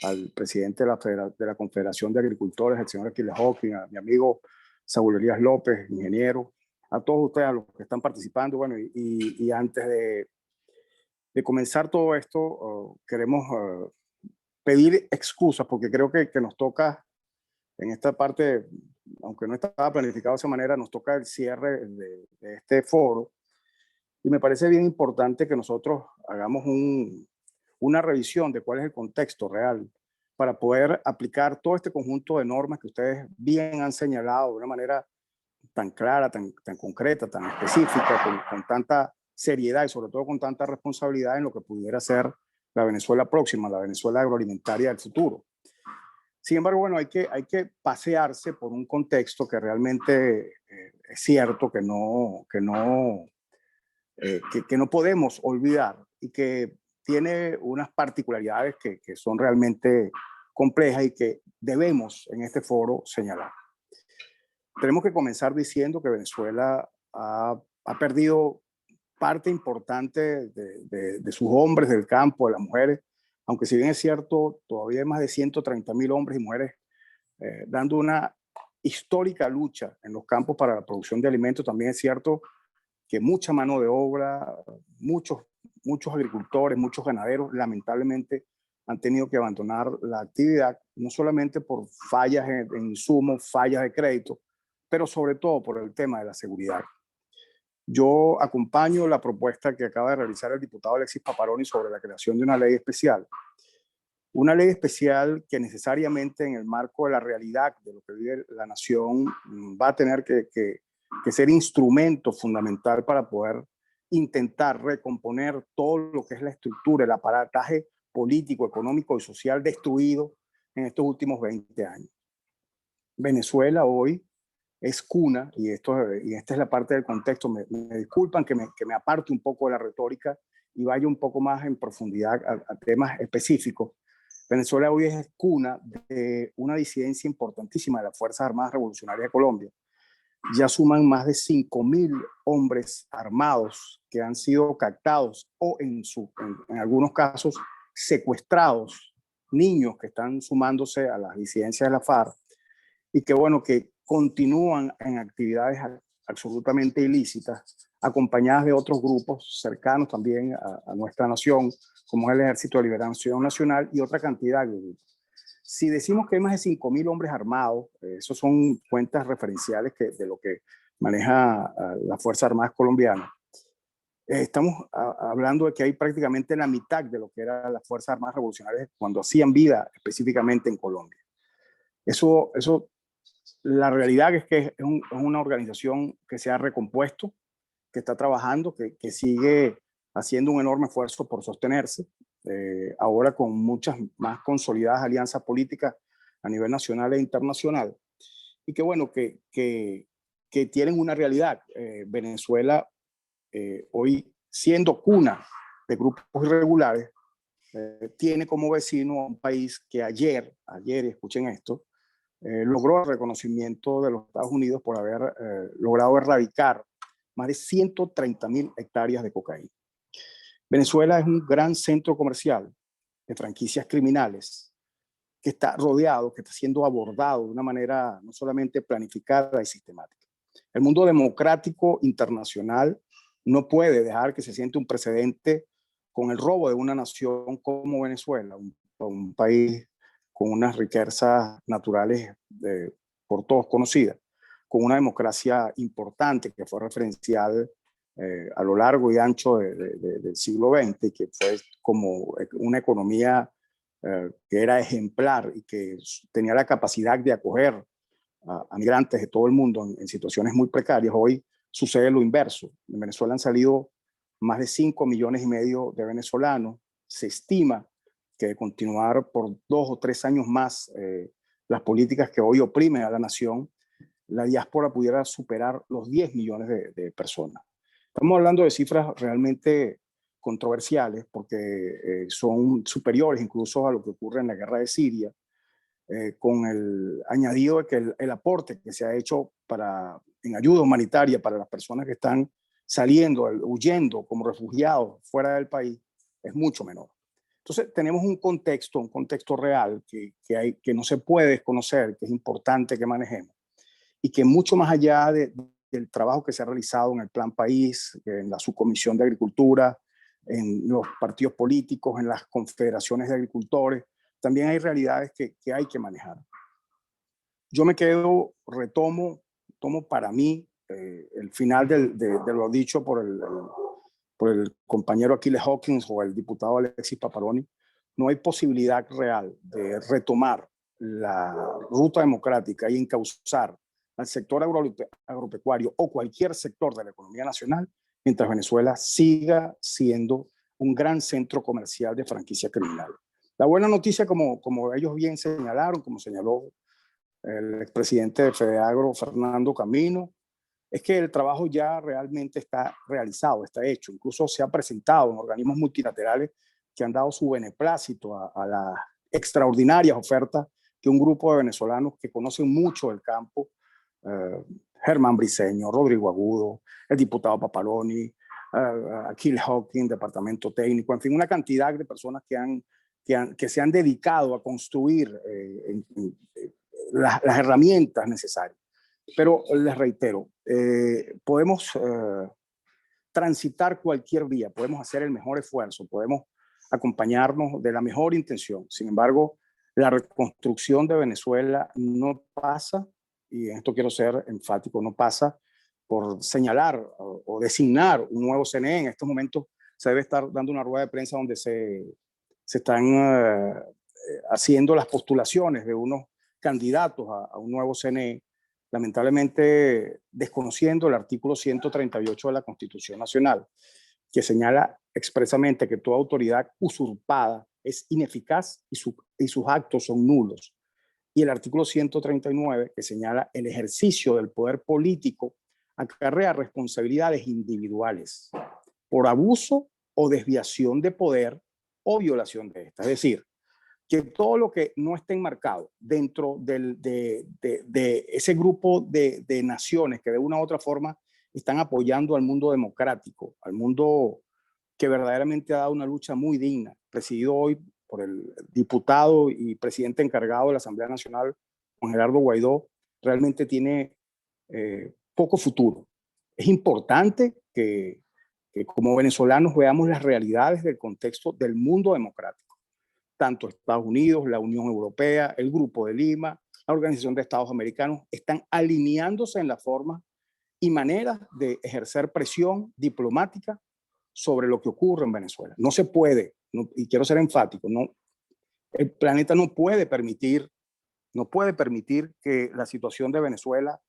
al presidente de la Confederación de Agricultores, el señor Aquiles Hawking, a mi amigo Saúl Elías López, ingeniero, a todos ustedes, a los que están participando. Bueno, y antes de comenzar todo esto, queremos pedir excusas, porque creo que nos toca en esta parte, aunque no estaba planificado de esa manera, nos toca el cierre de este foro. Y me parece bien importante que nosotros hagamos una revisión de cuál es el contexto real para poder aplicar todo este conjunto de normas que ustedes bien han señalado de una manera tan clara, tan concreta, tan específica, con tanta seriedad y sobre todo con tanta responsabilidad en lo que pudiera ser la Venezuela próxima, la Venezuela agroalimentaria del futuro. Sin embargo, bueno, hay que pasearse por un contexto que realmente es cierto que no podemos olvidar y que tiene unas particularidades que son realmente complejas y que debemos en este foro señalar. Tenemos que comenzar diciendo que Venezuela ha perdido parte importante de sus hombres del campo, de las mujeres, aunque si bien es cierto, todavía hay más de 130.000 hombres y mujeres dando una histórica lucha en los campos para la producción de alimentos. También es cierto que mucha mano de obra, muchos agricultores, muchos ganaderos, lamentablemente han tenido que abandonar la actividad, no solamente por fallas en insumos, fallas de crédito, pero sobre todo por el tema de la seguridad. Yo acompaño la propuesta que acaba de realizar el diputado Alexis Paparoni sobre la creación de una ley especial. Una ley especial que necesariamente en el marco de la realidad de lo que vive la nación va a tener que ser instrumento fundamental para poder intentar recomponer todo lo que es la estructura, el aparataje político, económico y social destruido en estos últimos 20 años. Venezuela hoy es cuna, y esta es la parte del contexto, me disculpan que me aparte un poco de la retórica y vaya un poco más en profundidad a temas específicos. Venezuela hoy es cuna de una disidencia importantísima de las Fuerzas Armadas Revolucionarias de Colombia. Ya suman más de 5.000 hombres armados que han sido captados o en algunos casos secuestrados, niños que están sumándose a las disidencias de la FARC y que bueno, que continúan en actividades absolutamente ilícitas, acompañadas de otros grupos cercanos también a nuestra nación, como es el Ejército de Liberación Nacional y otra cantidad de grupos. Si decimos que hay más de 5.000 hombres armados, esos son cuentas referenciales de lo que maneja la Fuerza Armada Colombiana. Estamos hablando de que hay prácticamente la mitad de lo que eran las Fuerzas Armadas Revolucionarias cuando hacían vida específicamente en Colombia. Eso la realidad es que es una organización que se ha recompuesto, que está trabajando, que sigue haciendo un enorme esfuerzo por sostenerse, ahora con muchas más consolidadas alianzas políticas a nivel nacional e internacional, y que bueno, que tienen una realidad. Venezuela, hoy siendo cuna de grupos irregulares, tiene como vecino a un país que ayer, escuchen esto, logró el reconocimiento de los Estados Unidos por haber logrado erradicar más de 130.000 hectáreas de cocaína. Venezuela es un gran centro comercial de franquicias criminales que está rodeado, que está siendo abordado de una manera no solamente planificada y sistemática. El mundo democrático internacional no puede dejar que se siente un precedente con el robo de una nación como Venezuela, un país con unas riquezas naturales por todos conocidas, con una democracia importante que fue referencial a lo largo y ancho del siglo XX, y que fue como una economía que era ejemplar y que tenía la capacidad de acoger a migrantes de todo el mundo en situaciones muy precarias. Hoy sucede lo inverso. En Venezuela han salido más de 5,5 millones de venezolanos. Se estima que de continuar por 2 o 3 años más las políticas que hoy oprimen a la nación, la diáspora pudiera superar los 10 millones de personas. Estamos hablando de cifras realmente controversiales porque son superiores incluso a lo que ocurre en la guerra de Siria, con el añadido de que el aporte que se ha hecho en ayuda humanitaria para las personas que están saliendo, huyendo como refugiados fuera del país, es mucho menor. Entonces tenemos un contexto real que no se puede desconocer, que es importante que manejemos, y que mucho más allá del trabajo que se ha realizado en el Plan País, en la Subcomisión de Agricultura, en los partidos políticos, en las confederaciones de agricultores, también hay realidades que hay que manejar. Yo me tomo para mí el final de lo dicho por el compañero Achilles Hawkins o el diputado Alexis Paparoni, no hay posibilidad real de retomar la ruta democrática y encauzar al sector agropecuario o cualquier sector de la economía nacional, mientras Venezuela siga siendo un gran centro comercial de franquicia criminal. La buena noticia, como ellos bien señalaron, como señaló el expresidente de Fedeagro, Fernando Camino, es que el trabajo ya realmente está realizado, está hecho. Incluso se ha presentado en organismos multilaterales que han dado su beneplácito a las extraordinarias ofertas que un grupo de venezolanos que conocen mucho del campo, Germán Briceño, Rodrigo Agudo, el diputado Papaloni, Aquiles Hawking, departamento técnico, en fin, una cantidad de personas que se han dedicado a construir las herramientas necesarias. Pero les reitero, podemos transitar cualquier vía, podemos hacer el mejor esfuerzo, podemos acompañarnos de la mejor intención. Sin embargo, la reconstrucción de Venezuela no pasa, y en esto quiero ser enfático, no pasa por señalar o designar un nuevo CNE. En estos momentos se debe estar dando una rueda de prensa donde se están haciendo las postulaciones de unos candidatos a un nuevo CNE, lamentablemente desconociendo el artículo 138 de la Constitución Nacional, que señala expresamente que toda autoridad usurpada es ineficaz y sus actos son nulos. Y el artículo 139, que señala el ejercicio del poder político acarrea responsabilidades individuales por abuso o desviación de poder o violación de esta. Es decir, que todo lo que no esté enmarcado dentro de ese grupo de naciones que de una u otra forma están apoyando al mundo democrático, al mundo que verdaderamente ha dado una lucha muy digna, presidido hoy por el diputado y presidente encargado de la Asamblea Nacional, Juan Gerardo Guaidó, realmente tiene poco futuro. Es importante que como venezolanos veamos las realidades del contexto del mundo democrático. Tanto Estados Unidos, la Unión Europea, el Grupo de Lima, la Organización de Estados Americanos, están alineándose en la forma y maneras de ejercer presión diplomática sobre lo que ocurre en Venezuela. No se puede, y quiero ser enfático, el planeta no puede permitir que la situación de Venezuela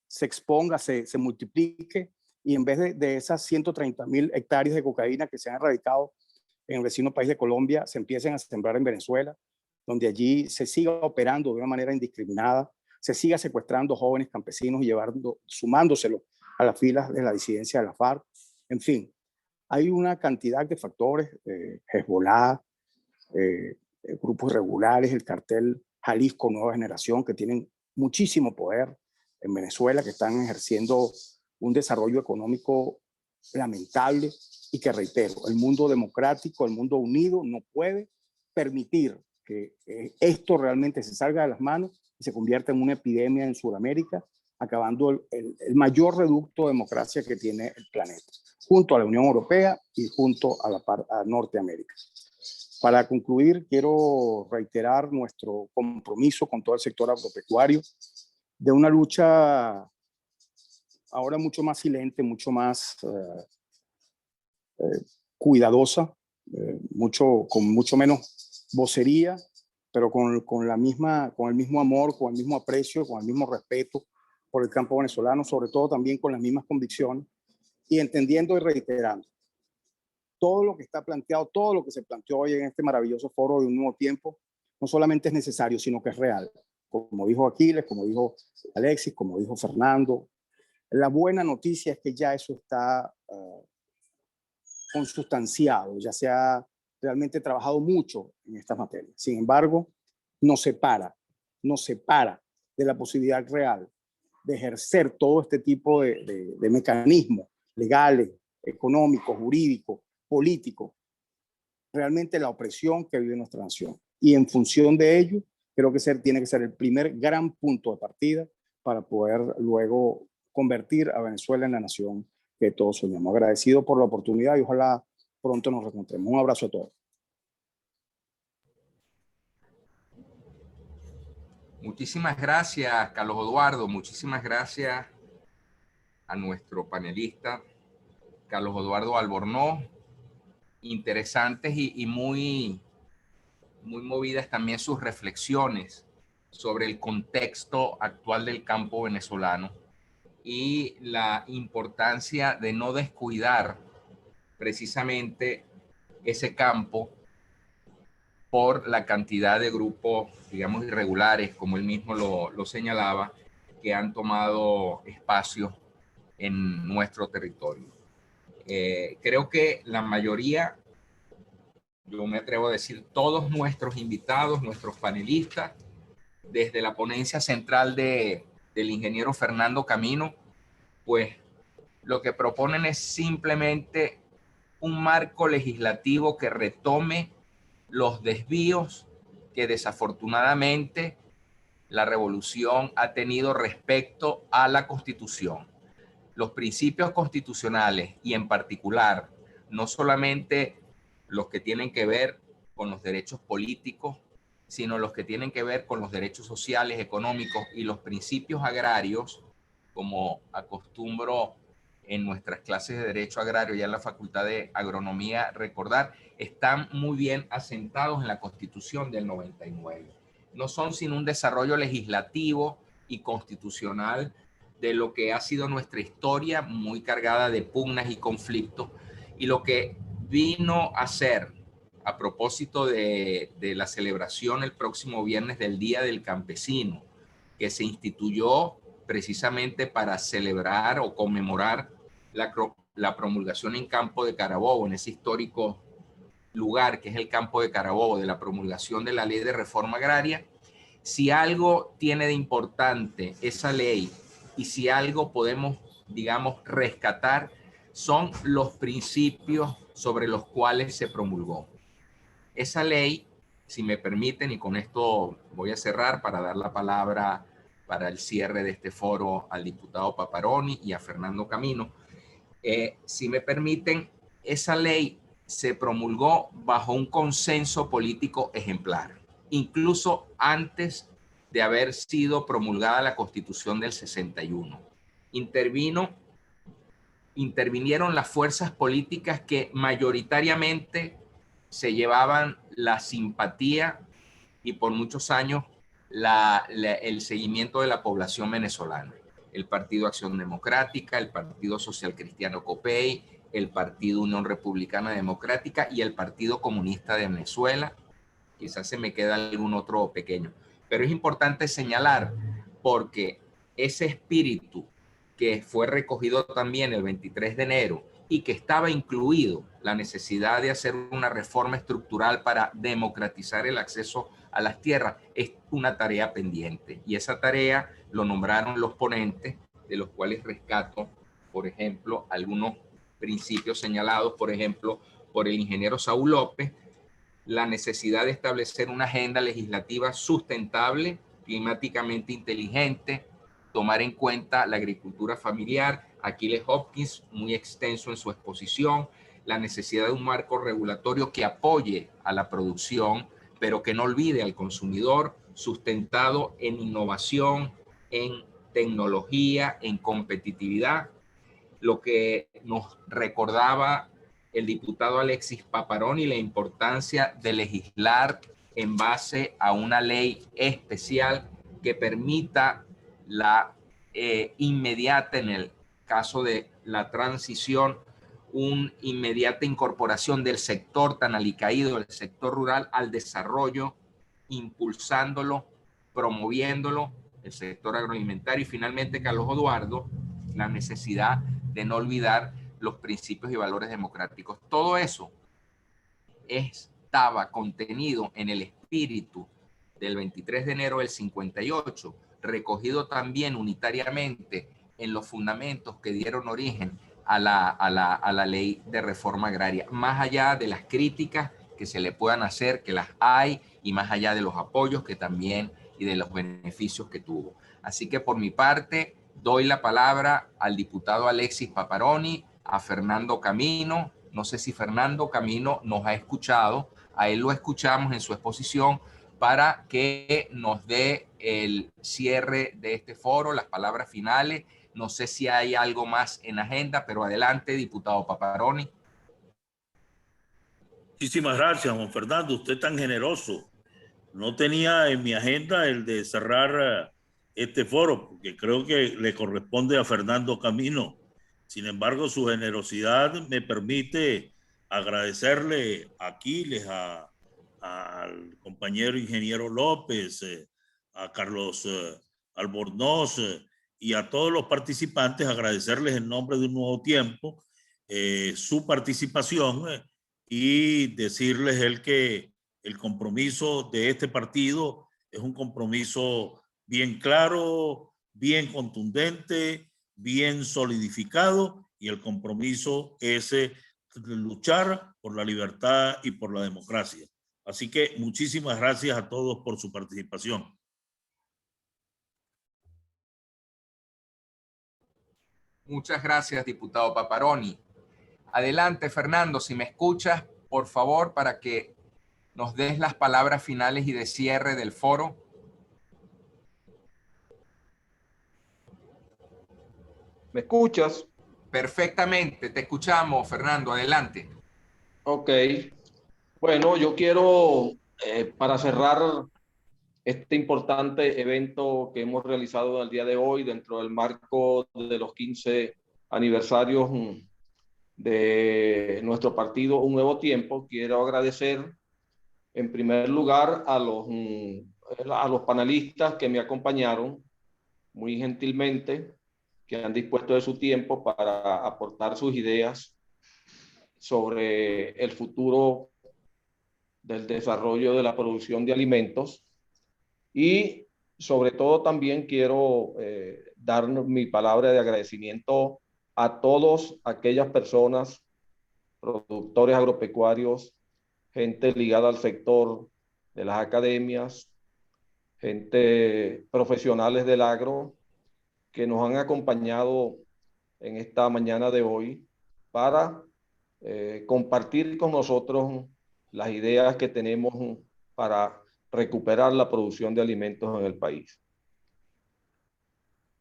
se exponga, se multiplique, y en vez de esas 130.000 hectáreas de cocaína que se han erradicado en el vecino país de Colombia, se empiecen a sembrar en Venezuela, donde allí se siga operando de una manera indiscriminada, se siga secuestrando jóvenes campesinos y sumándoselos a las filas de la disidencia de la FARC. En fin, hay una cantidad de factores, Hezbollah, grupos irregulares, el cartel Jalisco Nueva Generación, que tienen muchísimo poder en Venezuela, que están ejerciendo un desarrollo económico lamentable y que, reitero, el mundo democrático, el mundo unido no puede permitir que esto realmente se salga de las manos y se convierta en una epidemia en Sudamérica, acabando el mayor reducto de democracia que tiene el planeta, junto a la Unión Europea y junto a Norteamérica. Para concluir, quiero reiterar nuestro compromiso con todo el sector agropecuario de una lucha ahora mucho más silente, mucho más cuidadosa, con mucho menos vocería, pero con el mismo amor, con el mismo aprecio, con el mismo respeto por el campo venezolano, sobre todo también con las mismas convicciones, y entendiendo y reiterando todo lo que está planteado, todo lo que se planteó hoy en este maravilloso foro de un nuevo tiempo, no solamente es necesario, sino que es real. Como dijo Aquiles, como dijo Alexis, como dijo Fernando, la buena noticia es que ya eso está consustanciado, ya se ha realmente trabajado mucho en estas materias. Sin embargo, nos separa de la posibilidad real de ejercer todo este tipo de mecanismos legales, económicos, jurídicos, políticos, realmente la opresión que vive nuestra nación. Y en función de ello, creo que tiene que ser el primer gran punto de partida para poder luego convertir a Venezuela en la nación que todos soñamos. Agradecido por la oportunidad y ojalá pronto nos reencontremos. Un abrazo a todos. Muchísimas gracias, Carlos Eduardo. Muchísimas gracias a nuestro panelista, Carlos Eduardo Albornoz. Interesantes y muy muy movidas también sus reflexiones sobre el contexto actual del campo venezolano y la importancia de no descuidar precisamente ese campo por la cantidad de grupos, digamos, irregulares, como él mismo lo señalaba, que han tomado espacio en nuestro territorio. Creo que la mayoría, yo me atrevo a decir, todos nuestros invitados, nuestros panelistas, desde la ponencia central del ingeniero Fernando Camino, pues lo que proponen es simplemente un marco legislativo que retome los desvíos que desafortunadamente la revolución ha tenido respecto a la Constitución. Los principios constitucionales y en particular, no solamente los que tienen que ver con los derechos políticos, sino los que tienen que ver con los derechos sociales, económicos y los principios agrarios, como acostumbro en nuestras clases de Derecho Agrario, ya en la Facultad de Agronomía, recordar, están muy bien asentados en la Constitución del 99. No son sino un desarrollo legislativo y constitucional de lo que ha sido nuestra historia, muy cargada de pugnas y conflictos, y lo que vino a ser, a propósito de la celebración el próximo viernes del Día del Campesino, que se instituyó precisamente para celebrar o conmemorar la promulgación en Campo de Carabobo, en ese histórico lugar que es el Campo de Carabobo, de la promulgación de la Ley de Reforma Agraria. Si algo tiene de importante esa ley y si algo podemos, digamos, rescatar, son los principios sobre los cuales se promulgó. Esa ley, si me permiten, y con esto voy a cerrar para dar la palabra para el cierre de este foro al diputado Paparoni y a Fernando Camino. Si me permiten, esa ley se promulgó bajo un consenso político ejemplar, incluso antes de haber sido promulgada la Constitución del 61. Intervinieron las fuerzas políticas que mayoritariamente se llevaban la simpatía y por muchos años el seguimiento de la población venezolana. El Partido Acción Democrática, el Partido Social Cristiano COPEI, el Partido Unión Republicana Democrática y el Partido Comunista de Venezuela. Quizás se me queda algún otro pequeño. Pero es importante señalar porque ese espíritu que fue recogido también el 23 de enero y que estaba incluido la necesidad de hacer una reforma estructural para democratizar el acceso a las tierras, es una tarea pendiente. Y esa tarea lo nombraron los ponentes, de los cuales rescato, por ejemplo, algunos principios señalados, por ejemplo, por el ingeniero Saúl López, la necesidad de establecer una agenda legislativa sustentable, climáticamente inteligente, tomar en cuenta la agricultura familiar. Aquiles Hopkins, muy extenso en su exposición, la necesidad de un marco regulatorio que apoye a la producción, pero que no olvide al consumidor, sustentado en innovación, en tecnología, en competitividad. Lo que nos recordaba el diputado Alexis Paparoni, la importancia de legislar en base a una ley especial que permita la inmediata, en el caso de la transición, una inmediata incorporación del sector tan alicaído, del sector rural, al desarrollo, impulsándolo, promoviéndolo, el sector agroalimentario. Y finalmente, Carlos Eduardo, la necesidad de no olvidar los principios y valores democráticos. Todo eso estaba contenido en el espíritu del 23 de enero del 58, recogido también unitariamente en los fundamentos que dieron origen a la ley de reforma agraria, más allá de las críticas que se le puedan hacer, que las hay, y más allá de los apoyos que también y de los beneficios que tuvo. Así que por mi parte doy la palabra al diputado Alexis Paparoni, a Fernando Camino. No sé si Fernando Camino nos ha escuchado, a él lo escuchamos en su exposición, para que nos dé el cierre de este foro, las palabras finales. No sé si hay algo más en agenda, pero adelante, diputado Paparoni. Muchísimas gracias, Juan Fernando. Usted es tan generoso No tenía en mi agenda el de cerrar este foro, porque creo que le corresponde a Fernando Camino. Sin embargo, su generosidad me permite agradecerle a Aquiles, al compañero ingeniero López, a Carlos Albornoz y a todos los participantes, agradecerles en nombre de Un Nuevo Tiempo su participación y decirles que el compromiso de este partido es un compromiso bien claro, bien contundente, bien solidificado, y el compromiso es luchar por la libertad y por la democracia. Así que muchísimas gracias a todos por su participación. Muchas gracias, diputado Paparoni. Adelante, Fernando, si me escuchas, por favor, para que nos des las palabras finales y de cierre del foro. ¿Me escuchas? Perfectamente, te escuchamos, Fernando, adelante. Ok. Bueno, yo quiero, para cerrar este importante evento que hemos realizado el día de hoy dentro del marco de los 15 aniversarios de nuestro partido Un Nuevo Tiempo, quiero agradecer en primer lugar a los panelistas que me acompañaron muy gentilmente, que han dispuesto de su tiempo para aportar sus ideas sobre el futuro del desarrollo de la producción de alimentos. Y sobre todo también quiero dar mi palabra de agradecimiento a todas aquellas personas, productores agropecuarios, gente ligada al sector de las academias, gente profesionales del agro, que nos han acompañado en esta mañana de hoy para compartir con nosotros las ideas que tenemos para recuperar la producción de alimentos en el país.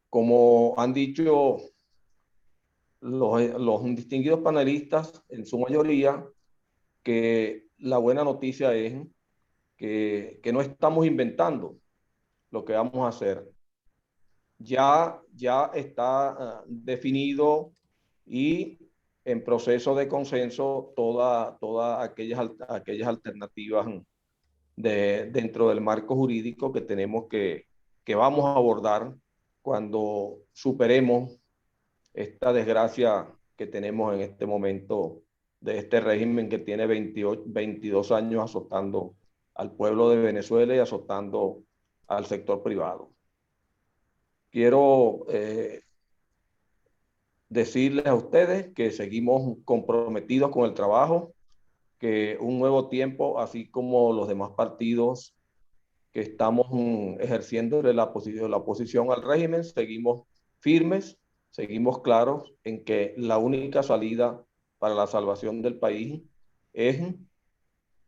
Como han dicho los distinguidos panelistas, en su mayoría, que la buena noticia es que no estamos inventando lo que vamos a hacer. Ya está definido y en proceso de consenso todas aquellas alternativas dentro del marco jurídico que tenemos que vamos a abordar cuando superemos esta desgracia que tenemos en este momento de este régimen que tiene 22 años azotando al pueblo de Venezuela y azotando al sector privado. Quiero decirles a ustedes que seguimos comprometidos con el trabajo, que Un Nuevo Tiempo, así como los demás partidos que estamos ejerciendo la oposición al régimen, seguimos firmes, seguimos claros en que la única salida para la salvación del país es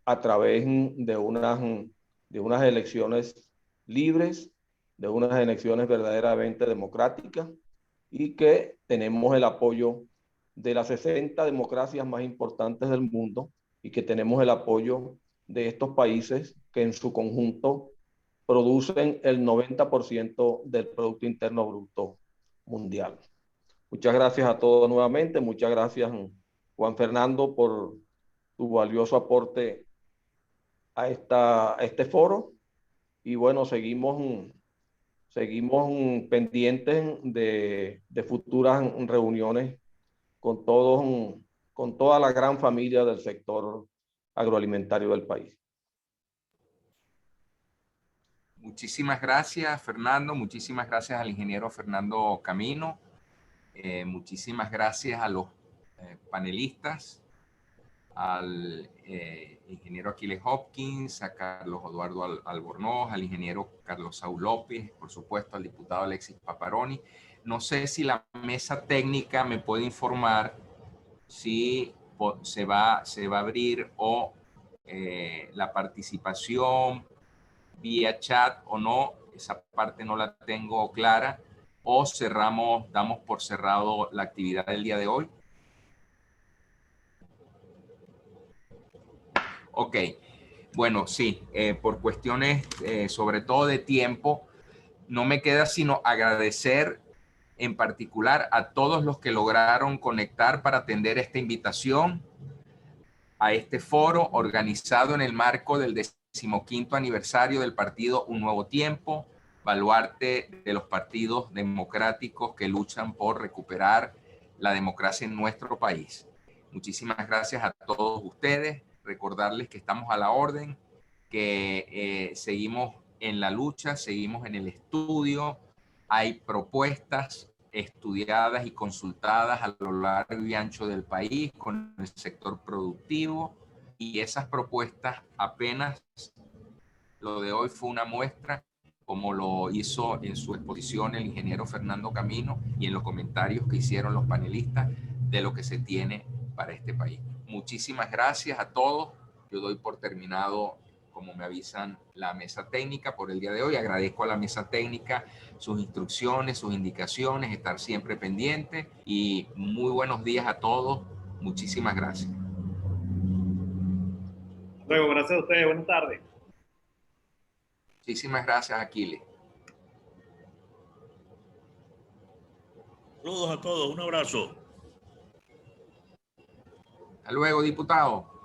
a través de unas elecciones libres, de unas elecciones verdaderamente democráticas, y que tenemos el apoyo de las 60 democracias más importantes del mundo y que tenemos el apoyo de estos países que en su conjunto producen el 90% del Producto Interno Bruto mundial. Muchas gracias a todos nuevamente. Muchas gracias, Juan Fernando, por tu valioso aporte a este foro. Y bueno, seguimos pendientes de futuras reuniones con toda la gran familia del sector agroalimentario del país. Muchísimas gracias, Fernando. Muchísimas gracias al ingeniero Fernando Camino. Muchísimas gracias a los panelistas, al ingeniero Aquiles Hopkins, a Carlos Eduardo Albornoz, al ingeniero Carlos Saúl López, por supuesto al diputado Alexis Paparoni. No sé si la mesa técnica me puede informar si se va a abrir o la participación vía chat o no. Esa parte no la tengo clara, o damos por cerrado la actividad del día de hoy. Ok, Bueno, sí, por cuestiones sobre todo de tiempo, no me queda sino agradecer en particular a todos los que lograron conectar para atender esta invitación a este foro organizado en el marco del 15º aniversario del partido Un Nuevo Tiempo, baluarte de los partidos democráticos que luchan por recuperar la democracia en nuestro país. Muchísimas gracias a todos ustedes. Recordarles que estamos a la orden, que seguimos en la lucha, seguimos en el estudio. Hay propuestas estudiadas y consultadas a lo largo y ancho del país con el sector productivo, y esas propuestas apenas, lo de hoy fue una muestra, como lo hizo en su exposición el ingeniero Fernando Camino y en los comentarios que hicieron los panelistas, de lo que se tiene para este país. Muchísimas gracias a todos. Yo doy por terminado, como me avisan, la mesa técnica por el día de hoy. Agradezco a la mesa técnica sus instrucciones, sus indicaciones, estar siempre pendiente, y muy buenos días a todos. Muchísimas gracias. Luego, gracias a ustedes. Buenas tardes. Muchísimas gracias, Aquiles. Saludos a todos, un abrazo. Hasta luego, diputado.